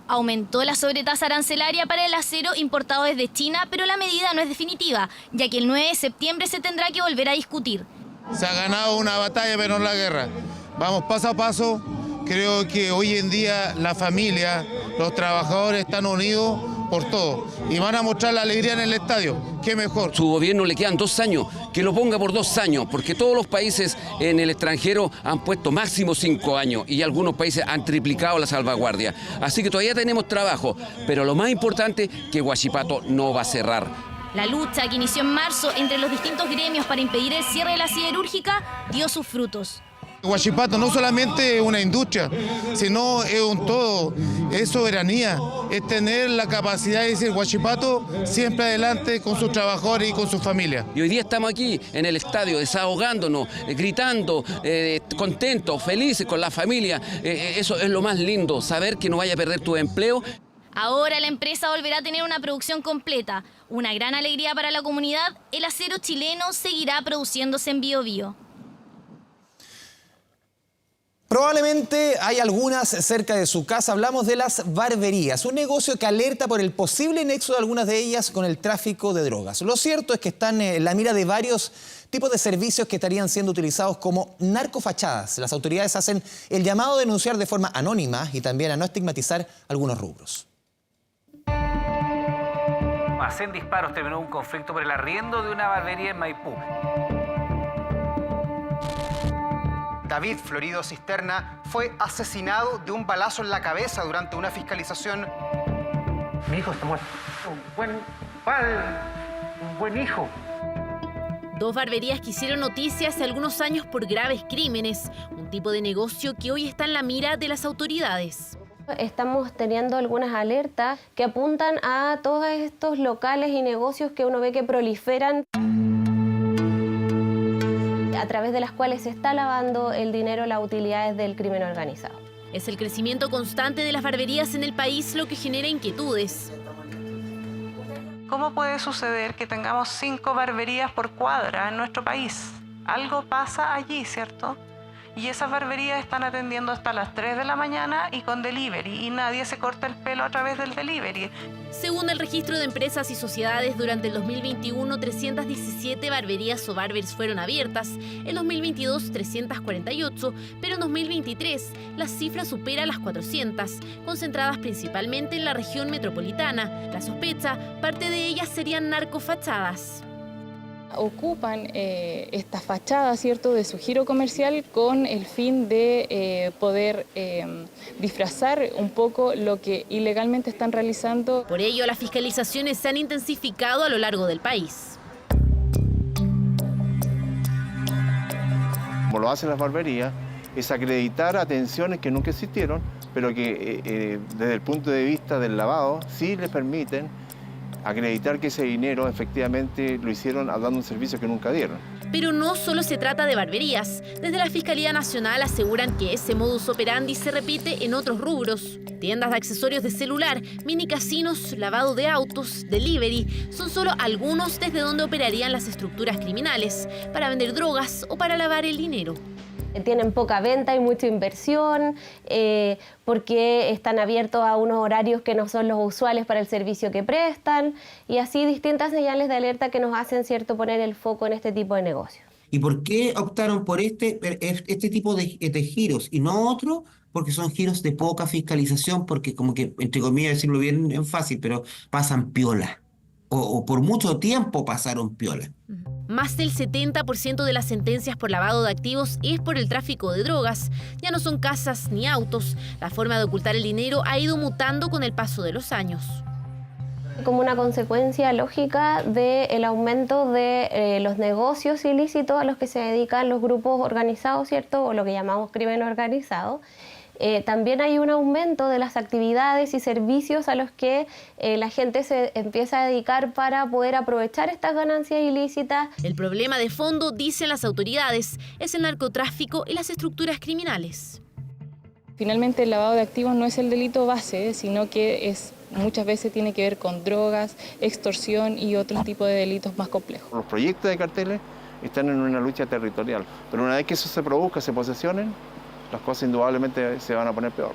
Aumentó la sobretasa arancelaria para el acero importado desde China, pero la medida no es definitiva, ya que el 9 de septiembre se tendrá que volver a discutir. Se ha ganado una batalla, pero no la guerra. Vamos paso a paso. Creo que hoy en día la familia, los trabajadores están unidos por todo y van a mostrar la alegría en el estadio. ¿Qué mejor? Su gobierno le quedan 2 años, que lo ponga por 2 años, porque todos los países en el extranjero han puesto máximo 5 años y algunos países han triplicado la salvaguardia. Así que todavía tenemos trabajo, pero lo más importante que Huachipato no va a cerrar. La lucha que inició en marzo entre los distintos gremios para impedir el cierre de la siderúrgica dio sus frutos. Huachipato no solamente es una industria, sino es un todo, es soberanía, es tener la capacidad de decir Huachipato siempre adelante con sus trabajadores y con sus familias. Y hoy día estamos aquí en el estadio desahogándonos, gritando, contentos, felices con la familia. Eso es lo más lindo, saber que no vaya a perder tu empleo. Ahora la empresa volverá a tener una producción completa. Una gran alegría para la comunidad, el acero chileno seguirá produciéndose en Biobío. Probablemente hay algunas cerca de su casa. Hablamos de las barberías, un negocio que alerta por el posible nexo de algunas de ellas con el tráfico de drogas. Lo cierto es que están en la mira de varios tipos de servicios que estarían siendo utilizados como narcofachadas. Las autoridades hacen el llamado a denunciar de forma anónima y también a no estigmatizar algunos rubros. En disparos terminó un conflicto por el arriendo de una barbería en Maipú. David Florido Cisterna fue asesinado de un balazo en la cabeza durante una fiscalización. Mi hijo está muerto. Un buen padre, un buen hijo. 2 barberías que hicieron noticia hace algunos años por graves crímenes, un tipo de negocio que hoy está en la mira de las autoridades. Estamos teniendo algunas alertas que apuntan a todos estos locales y negocios que uno ve que proliferan, a través de las cuales se está lavando el dinero, las utilidades del crimen organizado. Es el crecimiento constante de las barberías en el país lo que genera inquietudes. ¿Cómo puede suceder que tengamos 5 barberías por cuadra en nuestro país? Algo pasa allí, ¿cierto? Y esas barberías están atendiendo hasta las 3 de la mañana y con delivery, y nadie se corta el pelo a través del delivery. Según el registro de empresas y sociedades, durante el 2021, 317 barberías o barbers fueron abiertas, en 2022 348, pero en 2023 la cifra supera las 400, concentradas principalmente en la región metropolitana. La sospecha, parte de ellas serían narcofachadas. Ocupan esta fachada, ¿cierto?, de su giro comercial con el fin de poder disfrazar un poco lo que ilegalmente están realizando. Por ello, las fiscalizaciones se han intensificado a lo largo del país. Como lo hacen las barberías, es acreditar atenciones que nunca existieron, pero que desde el punto de vista del lavado sí les permiten acreditar que ese dinero efectivamente lo hicieron dando un servicio que nunca dieron. Pero no solo se trata de barberías. Desde la Fiscalía Nacional aseguran que ese modus operandi se repite en otros rubros. Tiendas de accesorios de celular, minicasinos, lavado de autos, delivery, son solo algunos desde donde operarían las estructuras criminales, para vender drogas o para lavar el dinero. Tienen poca venta y mucha inversión, porque están abiertos a unos horarios que no son los usuales para el servicio que prestan, y así distintas señales de alerta que nos hacen, ¿cierto?, poner el foco en este tipo de negocios. ¿Y por qué optaron por este tipo de giros y no otro? Porque son giros de poca fiscalización, porque como que, entre comillas, decirlo bien es fácil, pero pasan piola. O por mucho tiempo pasaron piola. Más del 70% de las sentencias por lavado de activos es por el tráfico de drogas. Ya no son casas ni autos. La forma de ocultar el dinero ha ido mutando con el paso de los años. Como una consecuencia lógica del aumento de los negocios ilícitos a los que se dedican los grupos organizados, ¿cierto?, o lo que llamamos crimen organizado. También hay un aumento de las actividades y servicios a los que la gente se empieza a dedicar para poder aprovechar estas ganancias ilícitas. El problema de fondo, dicen las autoridades, es el narcotráfico y las estructuras criminales. Finalmente, el lavado de activos no es el delito base, sino que muchas veces tiene que ver con drogas, extorsión y otros tipos de delitos más complejos. Los proyectos de carteles están en una lucha territorial, pero una vez que eso se produzca, se posesionen, las cosas indudablemente se van a poner peor.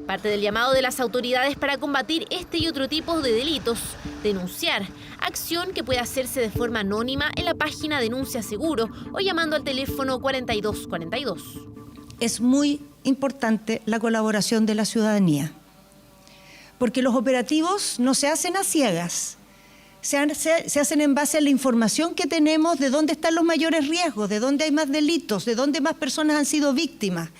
Parte del llamado de las autoridades para combatir este y otro tipo de delitos, denunciar, acción que puede hacerse de forma anónima en la página Denuncia Seguro o llamando al teléfono 4242. es muy importante la colaboración de la ciudadanía, porque los operativos no se hacen a ciegas, se hacen en base a la información que tenemos de dónde están los mayores riesgos, de dónde hay más delitos, de dónde más personas han sido víctimas.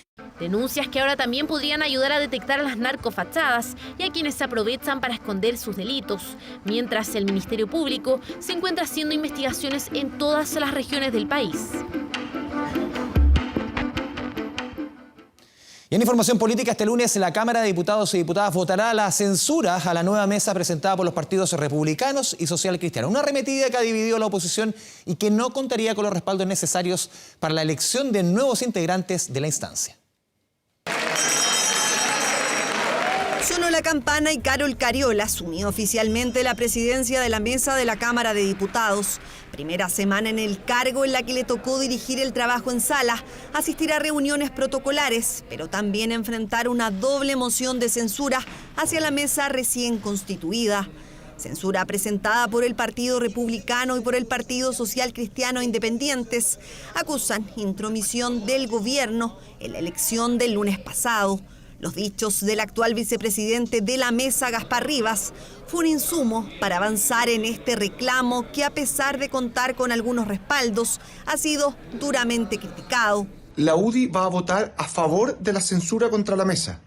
Denuncias que ahora también podrían ayudar a detectar a las narcofachadas y a quienes se aprovechan para esconder sus delitos, mientras el Ministerio Público se encuentra haciendo investigaciones en todas las regiones del país. Y en información política, este lunes la Cámara de Diputados y Diputadas votará la censura a la nueva mesa presentada por los partidos republicanos y social cristiano. Una arremetida que ha dividido a la oposición y que no contaría con los respaldos necesarios para la elección de nuevos integrantes de la instancia. Sonó la campana y Carol Cariola asumió oficialmente la presidencia de la mesa de la Cámara de Diputados. Primera semana en el cargo en la que le tocó dirigir el trabajo en sala, asistir a reuniones protocolares, pero también enfrentar una doble moción de censura hacia la mesa recién constituida. Censura presentada por el Partido Republicano y por el Partido Social Cristiano Independientes. Acusan intromisión del gobierno en la elección del lunes pasado. Los dichos del actual vicepresidente de la mesa, Gaspar Rivas, fue un insumo para avanzar en este reclamo que, a pesar de contar con algunos respaldos, ha sido duramente criticado. La UDI va a votar a favor de la censura contra la mesa,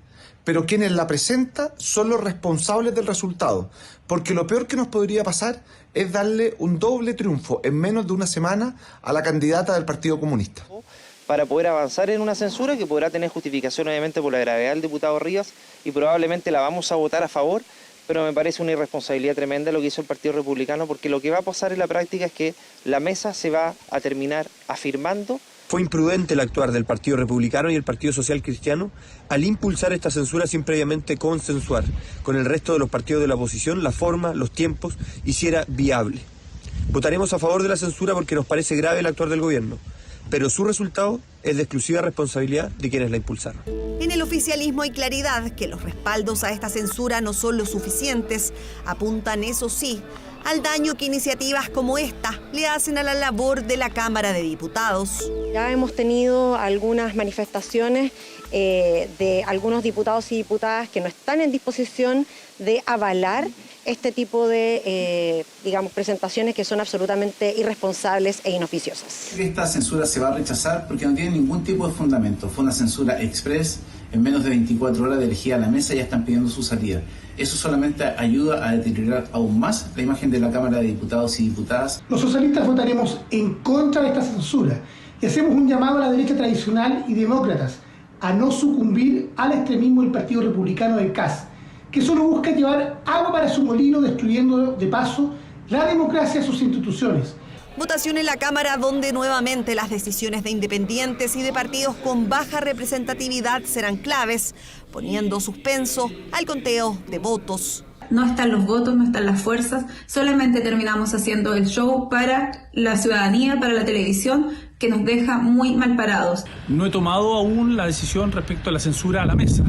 pero quienes la presentan son los responsables del resultado, porque lo peor que nos podría pasar es darle un doble triunfo en menos de una semana a la candidata del Partido Comunista. Para poder avanzar en una censura que podrá tener justificación obviamente por la gravedad del diputado Rivas y probablemente la vamos a votar a favor, pero me parece una irresponsabilidad tremenda lo que hizo el Partido Republicano, porque lo que va a pasar en la práctica es que la mesa se va a terminar afirmando. Fue imprudente el actuar del Partido Republicano y el Partido Social Cristiano al impulsar esta censura sin previamente consensuar con el resto de los partidos de la oposición la forma, los tiempos y si era viable. Votaremos a favor de la censura porque nos parece grave el actuar del gobierno, pero su resultado es de exclusiva responsabilidad de quienes la impulsaron. En el oficialismo hay claridad que los respaldos a esta censura no son los suficientes. Apuntan, eso sí, al daño que iniciativas como esta le hacen a la labor de la Cámara de Diputados. Ya hemos tenido algunas manifestaciones de algunos diputados y diputadas que no están en disposición de avalar este tipo de, presentaciones que son absolutamente irresponsables e inoficiosas. Esta censura se va a rechazar porque no tiene ningún tipo de fundamento. Fue una censura express, en menos de 24 horas de elegir a la mesa ya están pidiendo su salida. Eso solamente ayuda a deteriorar aún más la imagen de la Cámara de Diputados y Diputadas. Los socialistas votaremos en contra de esta censura y hacemos un llamado a la derecha tradicional y demócratas a no sucumbir al extremismo del Partido Republicano del CAS, que solo busca llevar agua para su molino, destruyendo de paso la democracia y sus instituciones. Votación en la Cámara donde nuevamente las decisiones de independientes y de partidos con baja representatividad serán claves, poniendo suspenso al conteo de votos. No están los votos, no están las fuerzas, solamente terminamos haciendo el show para la ciudadanía, para la televisión, que nos deja muy mal parados. No he tomado aún la decisión respecto a la censura a la mesa.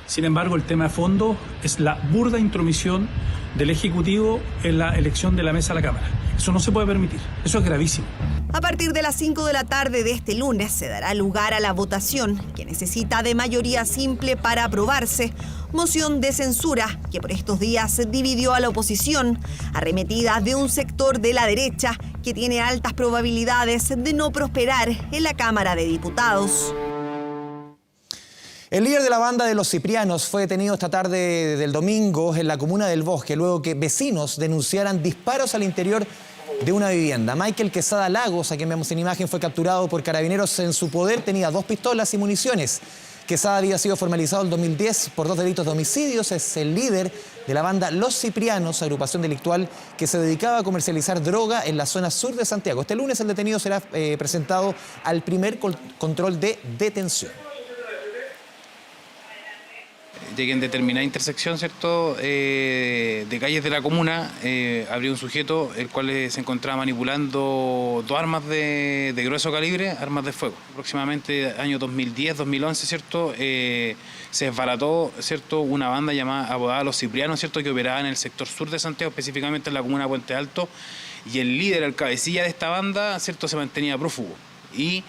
Sin embargo, el tema de fondo es la burda intromisión del Ejecutivo en la elección de la mesa a la Cámara. Eso no se puede permitir, eso es gravísimo. A partir de las 5 de la tarde de este lunes se dará lugar a la votación, que necesita de mayoría simple para aprobarse. Moción de censura que por estos días dividió a la oposición, arremetida de un sector de la derecha que tiene altas probabilidades de no prosperar en la Cámara de Diputados. El líder de la banda de los Ciprianos fue detenido esta tarde del domingo en la comuna del Bosque, luego que vecinos denunciaran disparos al interior de una vivienda. Michael Quesada Lagos, a quien vemos en imagen, fue capturado por carabineros. En su poder tenía 2 pistolas y municiones. Quesada había sido formalizado en 2010 por 2 delitos de homicidios. Es el líder de la banda Los Ciprianos, agrupación delictual que se dedicaba a comercializar droga en la zona sur de Santiago. Este lunes el detenido será presentado al primer control de detención. Llegué en determinada intersección, ¿cierto?, de calles de la comuna, habría un sujeto el cual se encontraba manipulando 2 armas de grueso calibre, armas de fuego. Aproximadamente año 2010-2011, ¿cierto?, se desbarató, ¿cierto?, una banda apodada Los Ciprianos, ¿cierto?, que operaba en el sector sur de Santiago, específicamente en la comuna de Puente Alto, y el líder, el cabecilla de esta banda, ¿cierto?, se mantenía prófugo. Y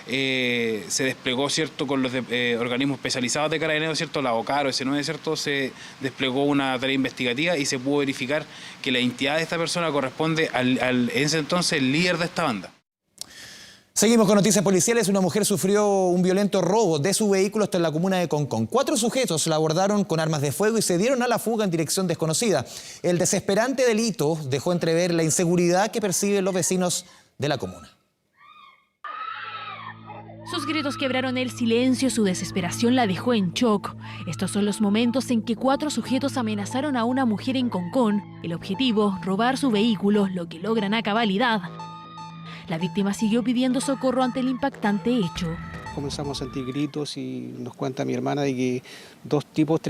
se desplegó, ¿cierto?, con los organismos especializados de Carabineros, ¿cierto?, la OCAR o S9, ¿cierto?, se desplegó una tarea investigativa y se pudo verificar que la identidad de esta persona corresponde en ese entonces el líder de esta banda. Seguimos con noticias policiales. Una mujer sufrió un violento robo de su vehículo hasta en la comuna de Concón. 4 sujetos la abordaron con armas de fuego y se dieron a la fuga en dirección desconocida. El desesperante delito dejó entrever la inseguridad que perciben los vecinos de la comuna. Sus gritos quebraron el silencio, su desesperación la dejó en shock. Estos son los momentos en que 4 sujetos amenazaron a una mujer en Concón. El objetivo, robar su vehículo, lo que logran a cabalidad. La víctima siguió pidiendo socorro ante el impactante hecho. Comenzamos a sentir gritos y nos cuenta mi hermana de que 3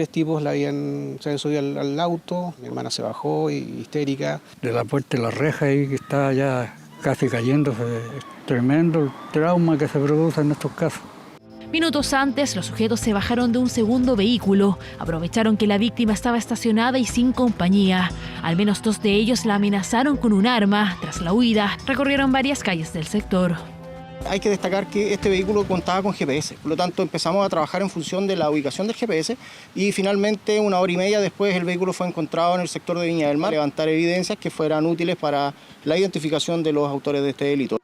tipos se habían subido al auto. Mi hermana se bajó, histérica. De la puerta de la reja ahí que está ya casi cayéndose. Es tremendo el trauma que se produce en estos casos. Minutos antes, los sujetos se bajaron de un segundo vehículo. Aprovecharon que la víctima estaba estacionada y sin compañía. Al menos 2 de ellos la amenazaron con un arma. Tras la huida, recorrieron varias calles del sector. Hay que destacar que este vehículo contaba con GPS, por lo tanto empezamos a trabajar en función de la ubicación del GPS y finalmente 1 hora y media después el vehículo fue encontrado en el sector de Viña del Mar, levantar evidencias que fueran útiles para la identificación de los autores de este delito.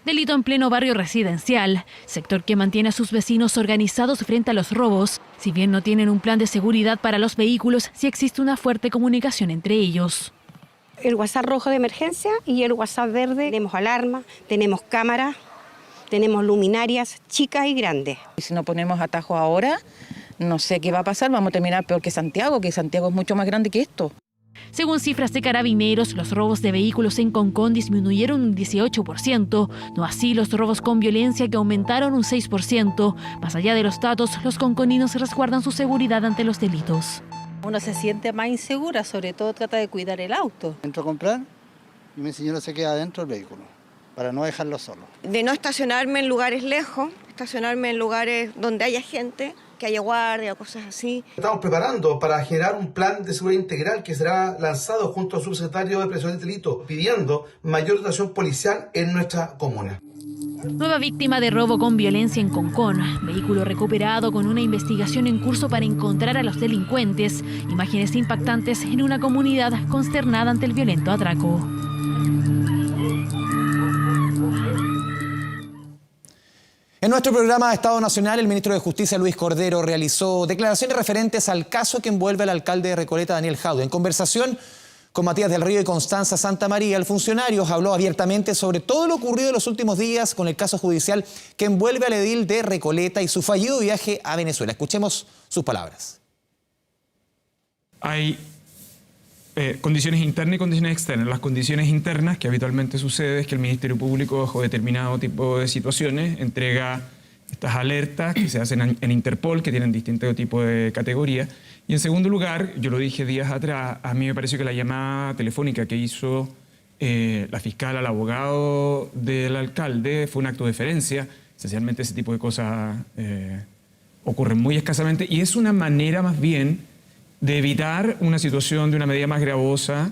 Delito en pleno barrio residencial, sector que mantiene a sus vecinos organizados frente a los robos. Si bien no tienen un plan de seguridad para los vehículos, sí existe una fuerte comunicación entre ellos. El WhatsApp rojo de emergencia y el WhatsApp verde. Tenemos alarma, tenemos cámaras, tenemos luminarias chicas y grandes. Si no ponemos atajo ahora, no sé qué va a pasar, vamos a terminar peor que Santiago es mucho más grande que esto. Según cifras de Carabineros, los robos de vehículos en Concón disminuyeron un 18%, no así los robos con violencia que aumentaron un 6%. Más allá de los datos, los conconinos resguardan su seguridad ante los delitos. Uno se siente más insegura, sobre todo trata de cuidar el auto. Entro a comprar y mi señora se queda dentro del vehículo, para no dejarlo solo. De no estacionarme en lugares lejos, estacionarme en lugares donde haya gente, que haya guardia o cosas así. Estamos preparando para generar un plan de seguridad integral que será lanzado junto al subsecretario de Prevención del Delito, pidiendo mayor dotación policial en nuestra comuna. Nueva víctima de robo con violencia en Concón. Vehículo recuperado con una investigación en curso para encontrar a los delincuentes. Imágenes impactantes en una comunidad consternada ante el violento atraco. En nuestro programa Estado Nacional, el ministro de Justicia, Luis Cordero, realizó declaraciones referentes al caso que envuelve al alcalde de Recoleta, Daniel Jadue. En conversación con Matías del Río y Constanza Santamaría, el funcionario habló abiertamente sobre todo lo ocurrido en los últimos días con el caso judicial que envuelve al edil de Recoleta y su fallido viaje a Venezuela. Escuchemos sus palabras. Hay condiciones internas y condiciones externas. Las condiciones internas, que habitualmente sucede, es que el Ministerio Público, bajo determinado tipo de situaciones, entrega estas alertas que se hacen en Interpol, que tienen distinto tipo de categoría. Y en segundo lugar, yo lo dije días atrás, a mí me pareció que la llamada telefónica que hizo la fiscal al abogado del alcalde fue un acto de deferencia. Esencialmente ese tipo de cosas ocurren muy escasamente y es una manera más bien de evitar una situación de una medida más gravosa.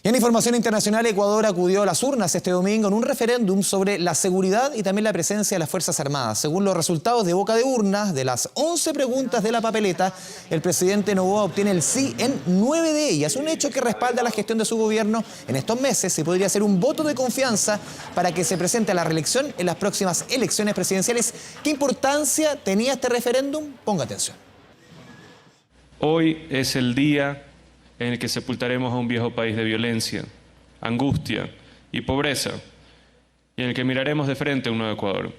Y en información internacional, Ecuador acudió a las urnas este domingo en un referéndum sobre la seguridad y también la presencia de las Fuerzas Armadas. Según los resultados de boca de urna, de las 11 preguntas de la papeleta, el presidente Noboa obtiene el sí en 9 de ellas. Un hecho que respalda la gestión de su gobierno en estos meses y podría ser un voto de confianza para que se presente a la reelección en las próximas elecciones presidenciales. ¿Qué importancia tenía este referéndum? Ponga atención. Hoy es el día en el que sepultaremos a un viejo país de violencia, angustia y pobreza, y en el que miraremos de frente a un nuevo Ecuador.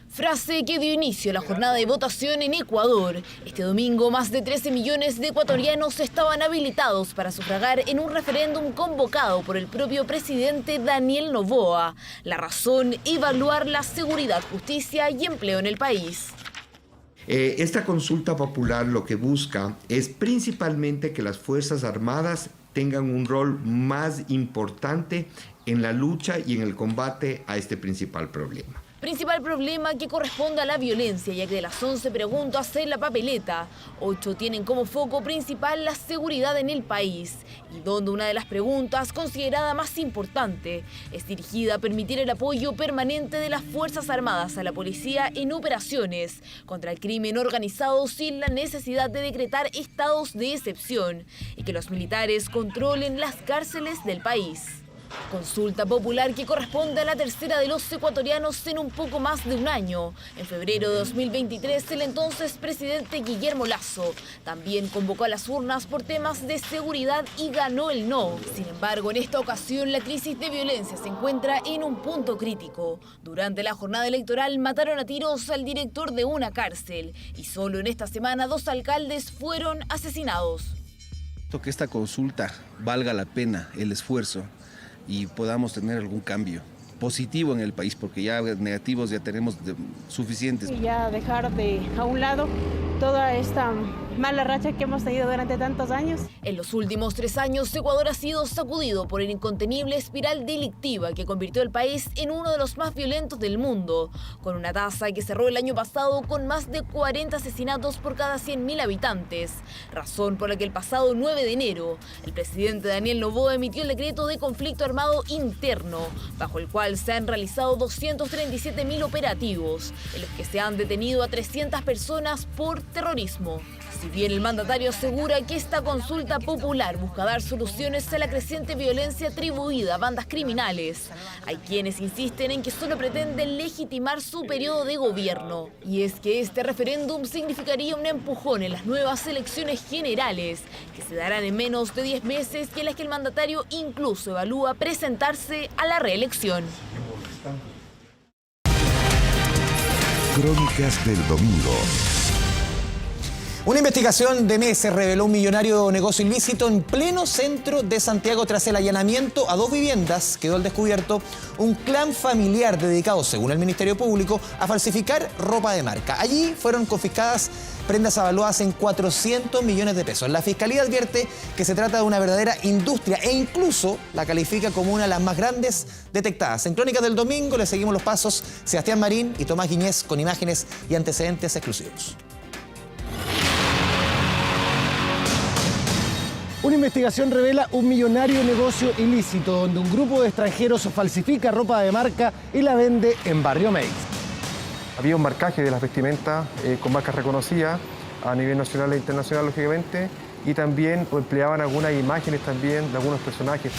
Frase que dio inicio a la jornada de votación en Ecuador. Este domingo, más de 13 millones de ecuatorianos estaban habilitados para sufragar en un referéndum convocado por el propio presidente Daniel Noboa. La razón, evaluar la seguridad, justicia y empleo en el país. Esta consulta popular lo que busca es principalmente que las Fuerzas Armadas tengan un rol más importante en la lucha y en el combate a este principal problema. Principal problema que corresponde a la violencia, ya que de las 11 preguntas en la papeleta, 8 tienen como foco principal la seguridad en el país, y donde una de las preguntas, considerada más importante, es dirigida a permitir el apoyo permanente de las Fuerzas Armadas a la policía en operaciones contra el crimen organizado sin la necesidad de decretar estados de excepción y que los militares controlen las cárceles del país. Consulta popular que corresponde a la tercera de los ecuatorianos en un poco más de un año. En febrero de 2023, el entonces presidente Guillermo Lasso también convocó a las urnas por temas de seguridad y ganó el no. Sin embargo, en esta ocasión la crisis de violencia se encuentra en un punto crítico. Durante la jornada electoral mataron a tiros al director de una cárcel y solo en esta semana 2 alcaldes fueron asesinados. Que esta consulta valga la pena el esfuerzo y podamos tener algún cambio positivo en el país, porque ya negativos ya tenemos suficientes. Y ya dejar a un lado toda esta mala racha que hemos tenido durante tantos años. En los últimos 3 años, Ecuador ha sido sacudido por la incontenible espiral delictiva que convirtió al país en uno de los más violentos del mundo, con una tasa que cerró el año pasado con más de 40 asesinatos por cada 100.000 habitantes, razón por la que el pasado 9 de enero, el presidente Daniel Noboa emitió el decreto de conflicto armado interno, bajo el cual se han realizado 237.000 operativos, en los que se han detenido a 300 personas por terrorismo. Si bien el mandatario asegura que esta consulta popular busca dar soluciones a la creciente violencia atribuida a bandas criminales, hay quienes insisten en que solo pretenden legitimar su periodo de gobierno. Y es que este referéndum significaría un empujón en las nuevas elecciones generales, que se darán en menos de 10 meses y en las que el mandatario incluso evalúa presentarse a la reelección. Crónicas del domingo. Una investigación de meses reveló un millonario negocio ilícito en pleno centro de Santiago. Tras el allanamiento a 2 viviendas, quedó al descubierto un clan familiar dedicado, según el Ministerio Público, a falsificar ropa de marca. Allí fueron confiscadas prendas avaluadas en 400 millones de pesos. La Fiscalía advierte que se trata de una verdadera industria e incluso la califica como una de las más grandes detectadas. En Crónicas del Domingo le seguimos los pasos Sebastián Marín y Tomás Guiñez con imágenes y antecedentes exclusivos. Una investigación revela un millonario negocio ilícito donde un grupo de extranjeros falsifica ropa de marca y la vende en Barrio Meix. Había un marcaje de las vestimentas con marcas reconocidas a nivel nacional e internacional, lógicamente, y también empleaban algunas imágenes también de algunos personajes.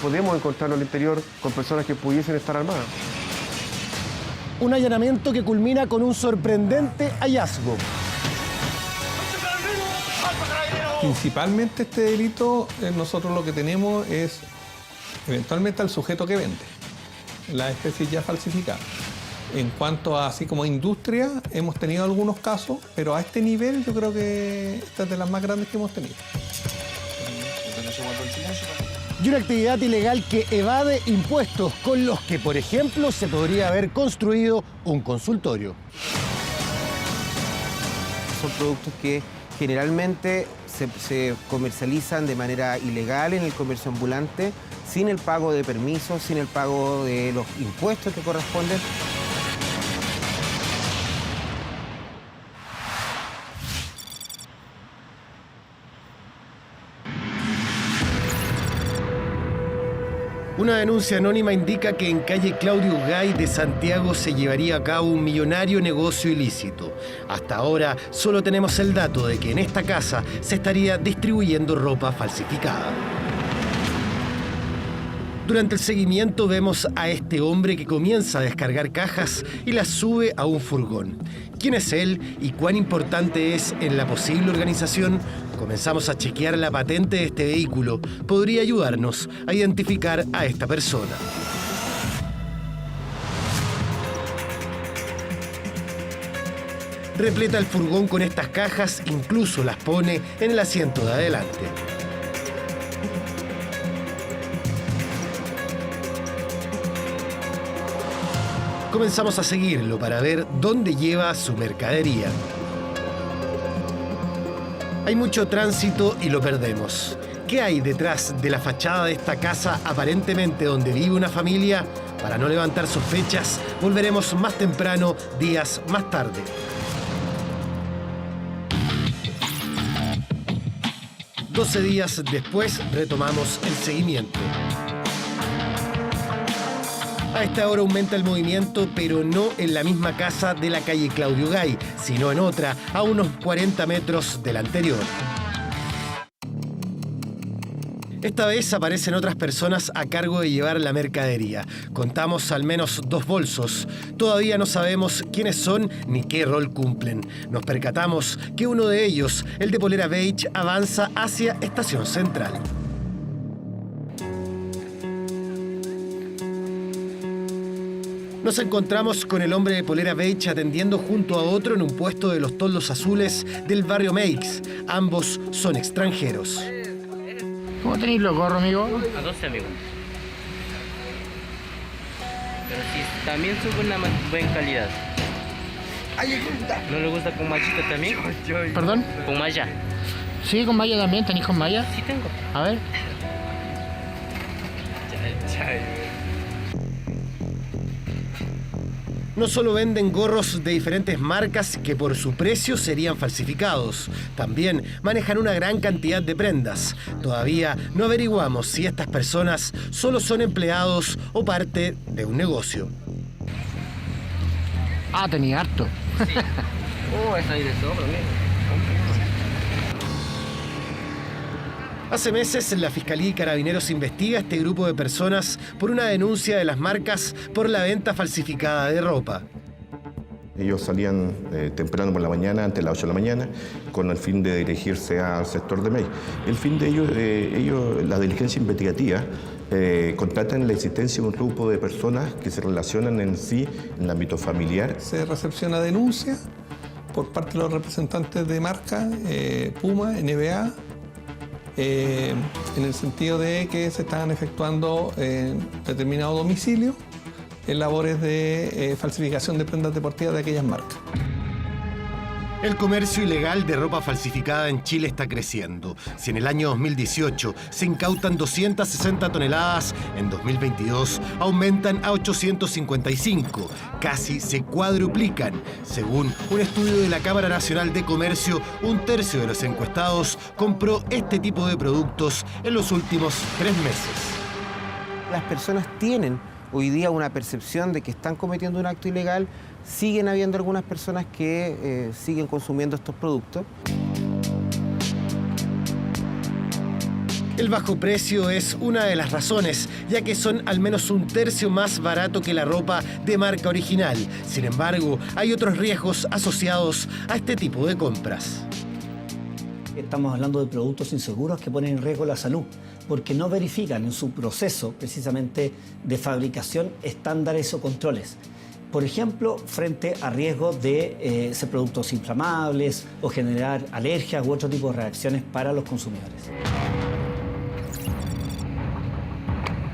Podemos encontrarlo al interior con personas que pudiesen estar armadas. Un allanamiento que culmina con un sorprendente hallazgo. Principalmente este delito, nosotros lo que tenemos es eventualmente al sujeto que vende las especies ya falsificadas. En cuanto a así como industria, hemos tenido algunos casos, pero a este nivel yo creo que esta es de las más grandes que hemos tenido. Y una actividad ilegal que evade impuestos, con los que, por ejemplo, se podría haber construido un consultorio. Son productos que generalmente se comercializan de manera ilegal en el comercio ambulante, sin el pago de permisos, sin el pago de los impuestos que corresponden. Una denuncia anónima indica que en calle Claudio Gay de Santiago se llevaría a cabo un millonario negocio ilícito. Hasta ahora solo tenemos el dato de que en esta casa se estaría distribuyendo ropa falsificada. Durante el seguimiento vemos a este hombre que comienza a descargar cajas y las sube a un furgón. ¿Quién es él y cuán importante es en la posible organización? Comenzamos a chequear la patente de este vehículo. Podría ayudarnos a identificar a esta persona. Repleta el furgón con estas cajas, incluso las pone en el asiento de adelante. Comenzamos a seguirlo para ver dónde lleva su mercadería. Hay mucho tránsito y lo perdemos. ¿Qué hay detrás de la fachada de esta casa, aparentemente donde vive una familia? Para no levantar sospechas, volveremos más temprano, días más tarde. ...12 días después retomamos el seguimiento. A esta hora aumenta el movimiento, pero no en la misma casa de la calle Claudio Gay, sino en otra, a unos 40 metros de la anterior. Esta vez aparecen otras personas a cargo de llevar la mercadería. Contamos al menos 2 bolsos. Todavía no sabemos quiénes son ni qué rol cumplen. Nos percatamos que uno de ellos, el de polera beige, avanza hacia Estación Central. Nos encontramos con el hombre de polera beige atendiendo junto a otro en un puesto de los toldos azules del barrio Meix. Ambos son extranjeros. ¿Cómo tenéis los gorros, amigo? A 12, amigo. Pero sí, también son de una buena calidad. ¿No le gusta con mallita también? ¿Perdón? Con malla. Sí, con malla también. ¿Tenéis con malla? Sí, tengo. A ver. No solo venden gorros de diferentes marcas que por su precio serían falsificados, también manejan una gran cantidad de prendas. Todavía no averiguamos si estas personas solo son empleados o parte de un negocio. Ah, tenía harto. Sí. Esa ahí de sobra, Hace meses la Fiscalía y Carabineros investiga a este grupo de personas por una denuncia de las marcas por la venta falsificada de ropa. Ellos salían temprano por la mañana, antes de las 8 de la mañana, con el fin de dirigirse al sector de Meix. El fin de ellos, la diligencia investigativa, constatan la existencia de un grupo de personas que se relacionan en sí en el ámbito familiar. Se recepciona denuncia por parte de los representantes de marca, Puma, NBA, en el sentido de que se estaban efectuando en determinado domicilio en labores de falsificación de prendas deportivas de aquellas marcas. El comercio ilegal de ropa falsificada en Chile está creciendo. Si en el año 2018 se incautan 260 toneladas, en 2022 aumentan a 855. Casi se cuadruplican. Según un estudio de la Cámara Nacional de Comercio, 1/3 de los encuestados compró este tipo de productos en los últimos 3 meses. Las personas tienen hoy día una percepción de que están cometiendo un acto ilegal. Siguen habiendo algunas personas que siguen consumiendo estos productos. El bajo precio es una de las razones, ya que son al menos 1/3 más barato que la ropa de marca original. Sin embargo, hay otros riesgos asociados a este tipo de compras. Estamos hablando de productos inseguros que ponen en riesgo la salud, porque no verifican en su proceso precisamente de fabricación estándares o controles. Por ejemplo, frente a riesgos de ser productos inflamables o generar alergias u otro tipo de reacciones para los consumidores.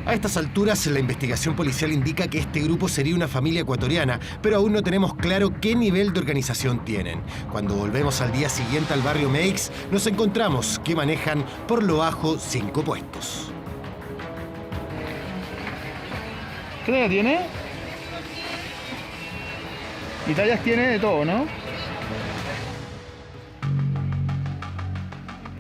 A estas alturas, la investigación policial indica que este grupo sería una familia ecuatoriana, pero aún no tenemos claro qué nivel de organización tienen. Cuando volvemos al día siguiente al barrio Meix, nos encontramos que manejan por lo bajo 5 puestos. ¿Qué talla tiene? Y tallas tiene de todo, ¿no?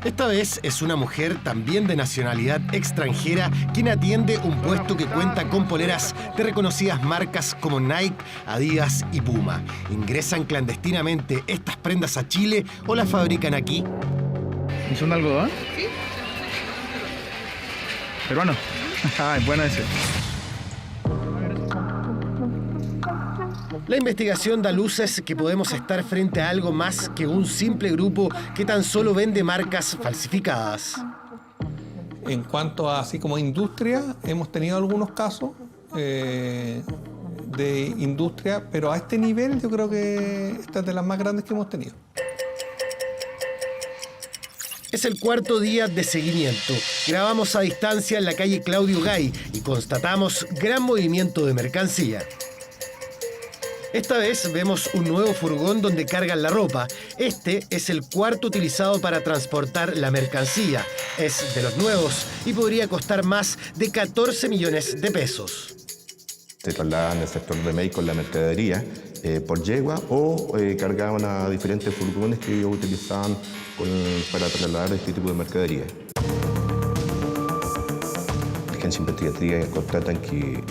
Esta vez es una mujer también de nacionalidad extranjera quien atiende un puesto que cuenta con poleras de reconocidas marcas como Nike, Adidas y Puma. ¿Ingresan clandestinamente estas prendas a Chile o las fabrican aquí? ¿Y son de algodón? Sí. Peruano. Ah, es bueno ese. La investigación da luces que podemos estar frente a algo más que un simple grupo que tan solo vende marcas falsificadas. En cuanto a así como industria, hemos tenido algunos casos de industria, pero a este nivel yo creo que esta es de las más grandes que hemos tenido. Es el 4.º día de seguimiento. Grabamos a distancia en la calle Claudio Gay y constatamos gran movimiento de mercancía. Esta vez vemos un nuevo furgón donde cargan la ropa. Este es el 4º utilizado para transportar la mercancía. Es de los nuevos y podría costar más de 14 millones de pesos. Se trasladaban al sector de Mey con la mercadería por yegua o cargaban a diferentes furgones que ellos utilizaban para trasladar este tipo de mercadería. La agencia investigativa constatan que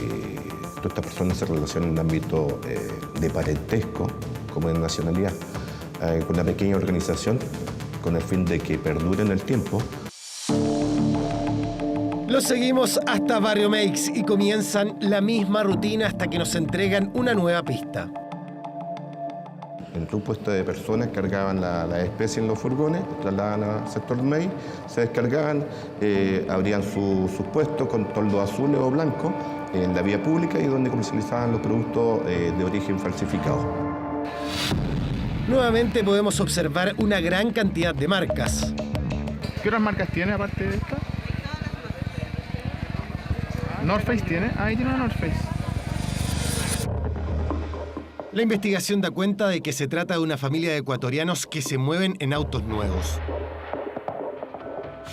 todas estas personas se relacionan en el ámbito de parentesco, como de nacionalidad, con una pequeña organización con el fin de que perduren el tiempo. Los seguimos hasta Barrio Meix y comienzan la misma rutina hasta que nos entregan una nueva pista. El grupo de personas cargaban la especie en los furgones, trasladaban al sector Mey, se descargaban, abrían sus puestos con toldos azules o blancos en la vía pública y donde comercializaban los productos de origen falsificado. Nuevamente podemos observar una gran cantidad de marcas. ¿Qué otras marcas tiene aparte de esta? North Face tiene. Ahí tiene una North Face. La investigación da cuenta de que se trata de una familia de ecuatorianos que se mueven en autos nuevos.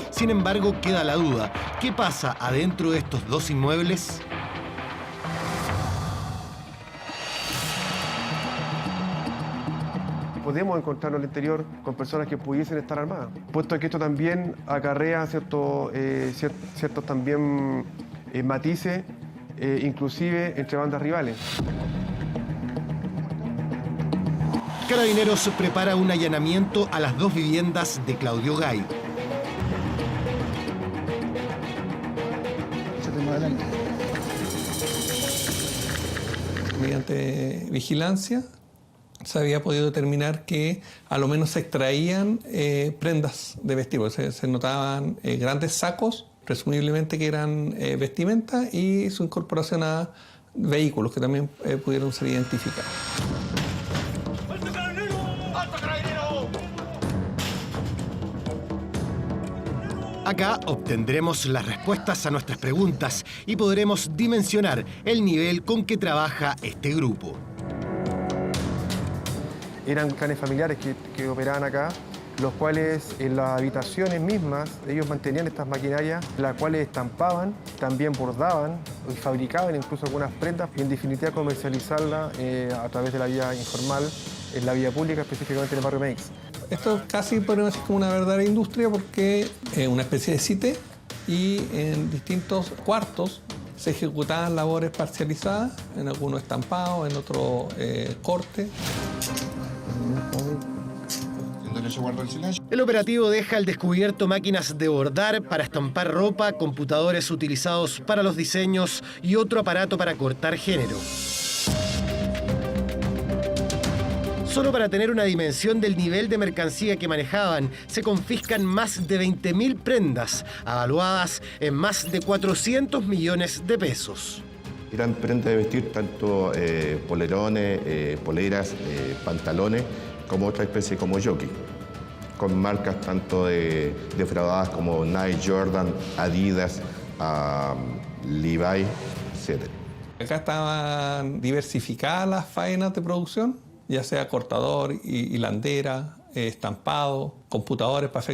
Sin embargo, queda la duda. ¿Qué pasa adentro de estos dos inmuebles? Podemos encontrarlo al interior con personas que pudiesen estar armadas, puesto que esto también acarrea ciertos también matices, inclusive entre bandas rivales. Carabineros prepara un allanamiento a las dos viviendas de Claudio Gay. Mediante vigilancia se había podido determinar que a lo menos se extraían prendas de vestir. Se notaban grandes sacos, presumiblemente que eran vestimenta, y su incorporación a vehículos que también pudieron ser identificados. Acá obtendremos las respuestas a nuestras preguntas y podremos dimensionar el nivel con que trabaja este grupo. Eran clanes familiares que operaban acá, los cuales en las habitaciones mismas ellos mantenían estas maquinarias, las cuales estampaban, también bordaban y fabricaban incluso algunas prendas y en definitiva comercializarlas a través de la vía informal, en la vía pública, específicamente en el barrio Meix. Esto casi podemos decir como una verdadera industria porque es una especie de CITE y en distintos cuartos se ejecutaban labores parcializadas, en algunos estampados, en otros corte. El operativo deja al descubierto máquinas de bordar para estampar ropa, computadores utilizados para los diseños y otro aparato para cortar género. Solo para tener una dimensión del nivel de mercancía que manejaban, se confiscan más de 20.000 prendas, avaluadas en más de 400 millones de pesos. Eran prendas de vestir, tanto polerones, poleras, pantalones, como otra especie como jockey, con marcas tanto defraudadas como Nike, Jordan, Adidas, Levi, etc. Acá estaban diversificadas las faenas de producción, ya sea cortador, hilandera, estampado, computadores para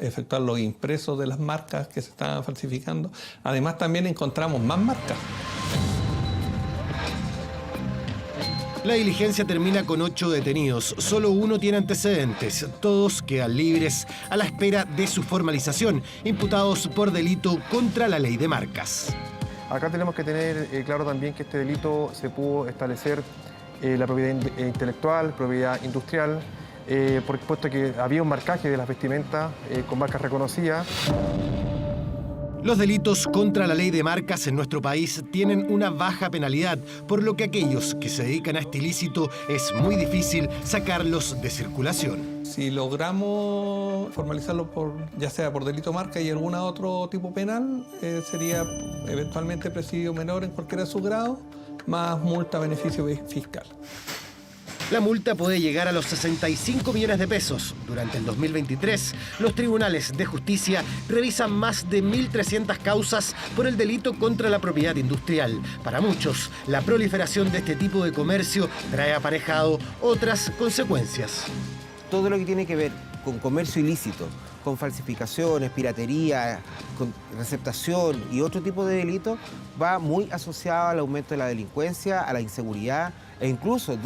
efectuar los impresos de las marcas que se estaban falsificando. Además, también encontramos más marcas. La diligencia termina con 8 detenidos. Solo uno tiene antecedentes. Todos quedan libres a la espera de su formalización, imputados por delito contra la ley de marcas. Acá tenemos que tener claro también que este delito se pudo establecer la propiedad intelectual, propiedad industrial, puesto que había un marcaje de las vestimentas con marcas reconocidas. Los delitos contra la ley de marcas en nuestro país tienen una baja penalidad, por lo que aquellos que se dedican a este ilícito es muy difícil sacarlos de circulación. Si logramos formalizarlo ya sea por delito marca y algún otro tipo penal, sería eventualmente presidio menor en cualquiera de sus grados, más multa beneficio fiscal. La multa puede llegar a los 65 millones de pesos. Durante el 2023, los tribunales de justicia revisan más de 1.300 causas por el delito contra la propiedad industrial. Para muchos, la proliferación de este tipo de comercio trae aparejado otras consecuencias. Todo lo que tiene que ver con comercio ilícito con falsificaciones, piratería, con receptación y otro tipo de delitos, va muy asociado al aumento de la delincuencia, a la inseguridad e incluso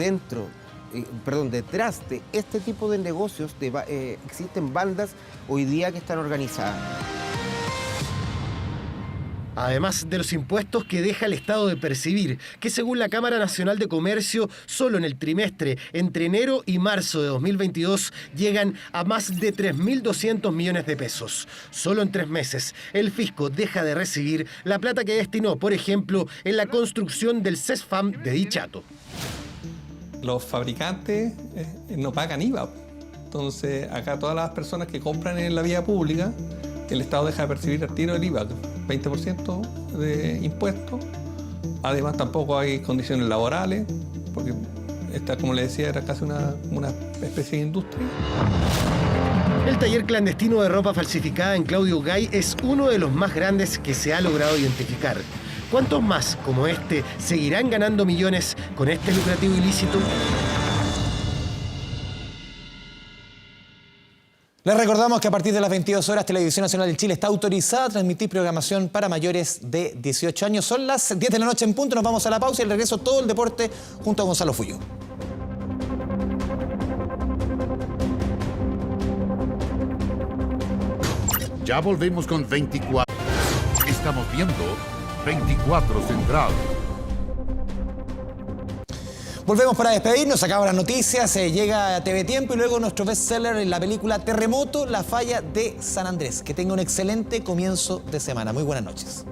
detrás de este tipo de negocios existen bandas hoy día que están organizadas. Además de los impuestos que deja el Estado de percibir, que según la Cámara Nacional de Comercio, solo en el trimestre entre enero y marzo de 2022 llegan a más de 3.200 millones de pesos. Solo en 3 meses, el fisco deja de recibir la plata que destinó, por ejemplo, en la construcción del CESFAM de Dichato. Los fabricantes no pagan IVA. Entonces, acá todas las personas que compran en la vía pública, el Estado deja de percibir al tiro el IVA, 20% de impuestos. Además, tampoco hay condiciones laborales, porque esta, como le decía, era casi una especie de industria. El taller clandestino de ropa falsificada en Claudio Ugay es uno de los más grandes que se ha logrado identificar. ¿Cuántos más, como este, seguirán ganando millones con este lucrativo ilícito? Les recordamos que a partir de las 22 horas Televisión Nacional de Chile está autorizada a transmitir programación para mayores de 18 años. Son las 10 de la noche en punto, nos vamos a la pausa y el regreso todo el deporte junto a Gonzalo Fuyo. Ya volvemos con 24. Estamos viendo 24 Central. Volvemos para despedirnos, acaba las noticias, llega a TV Tiempo y luego nuestro bestseller en la película Terremoto, la falla de San Andrés. Que tenga un excelente comienzo de semana. Muy buenas noches.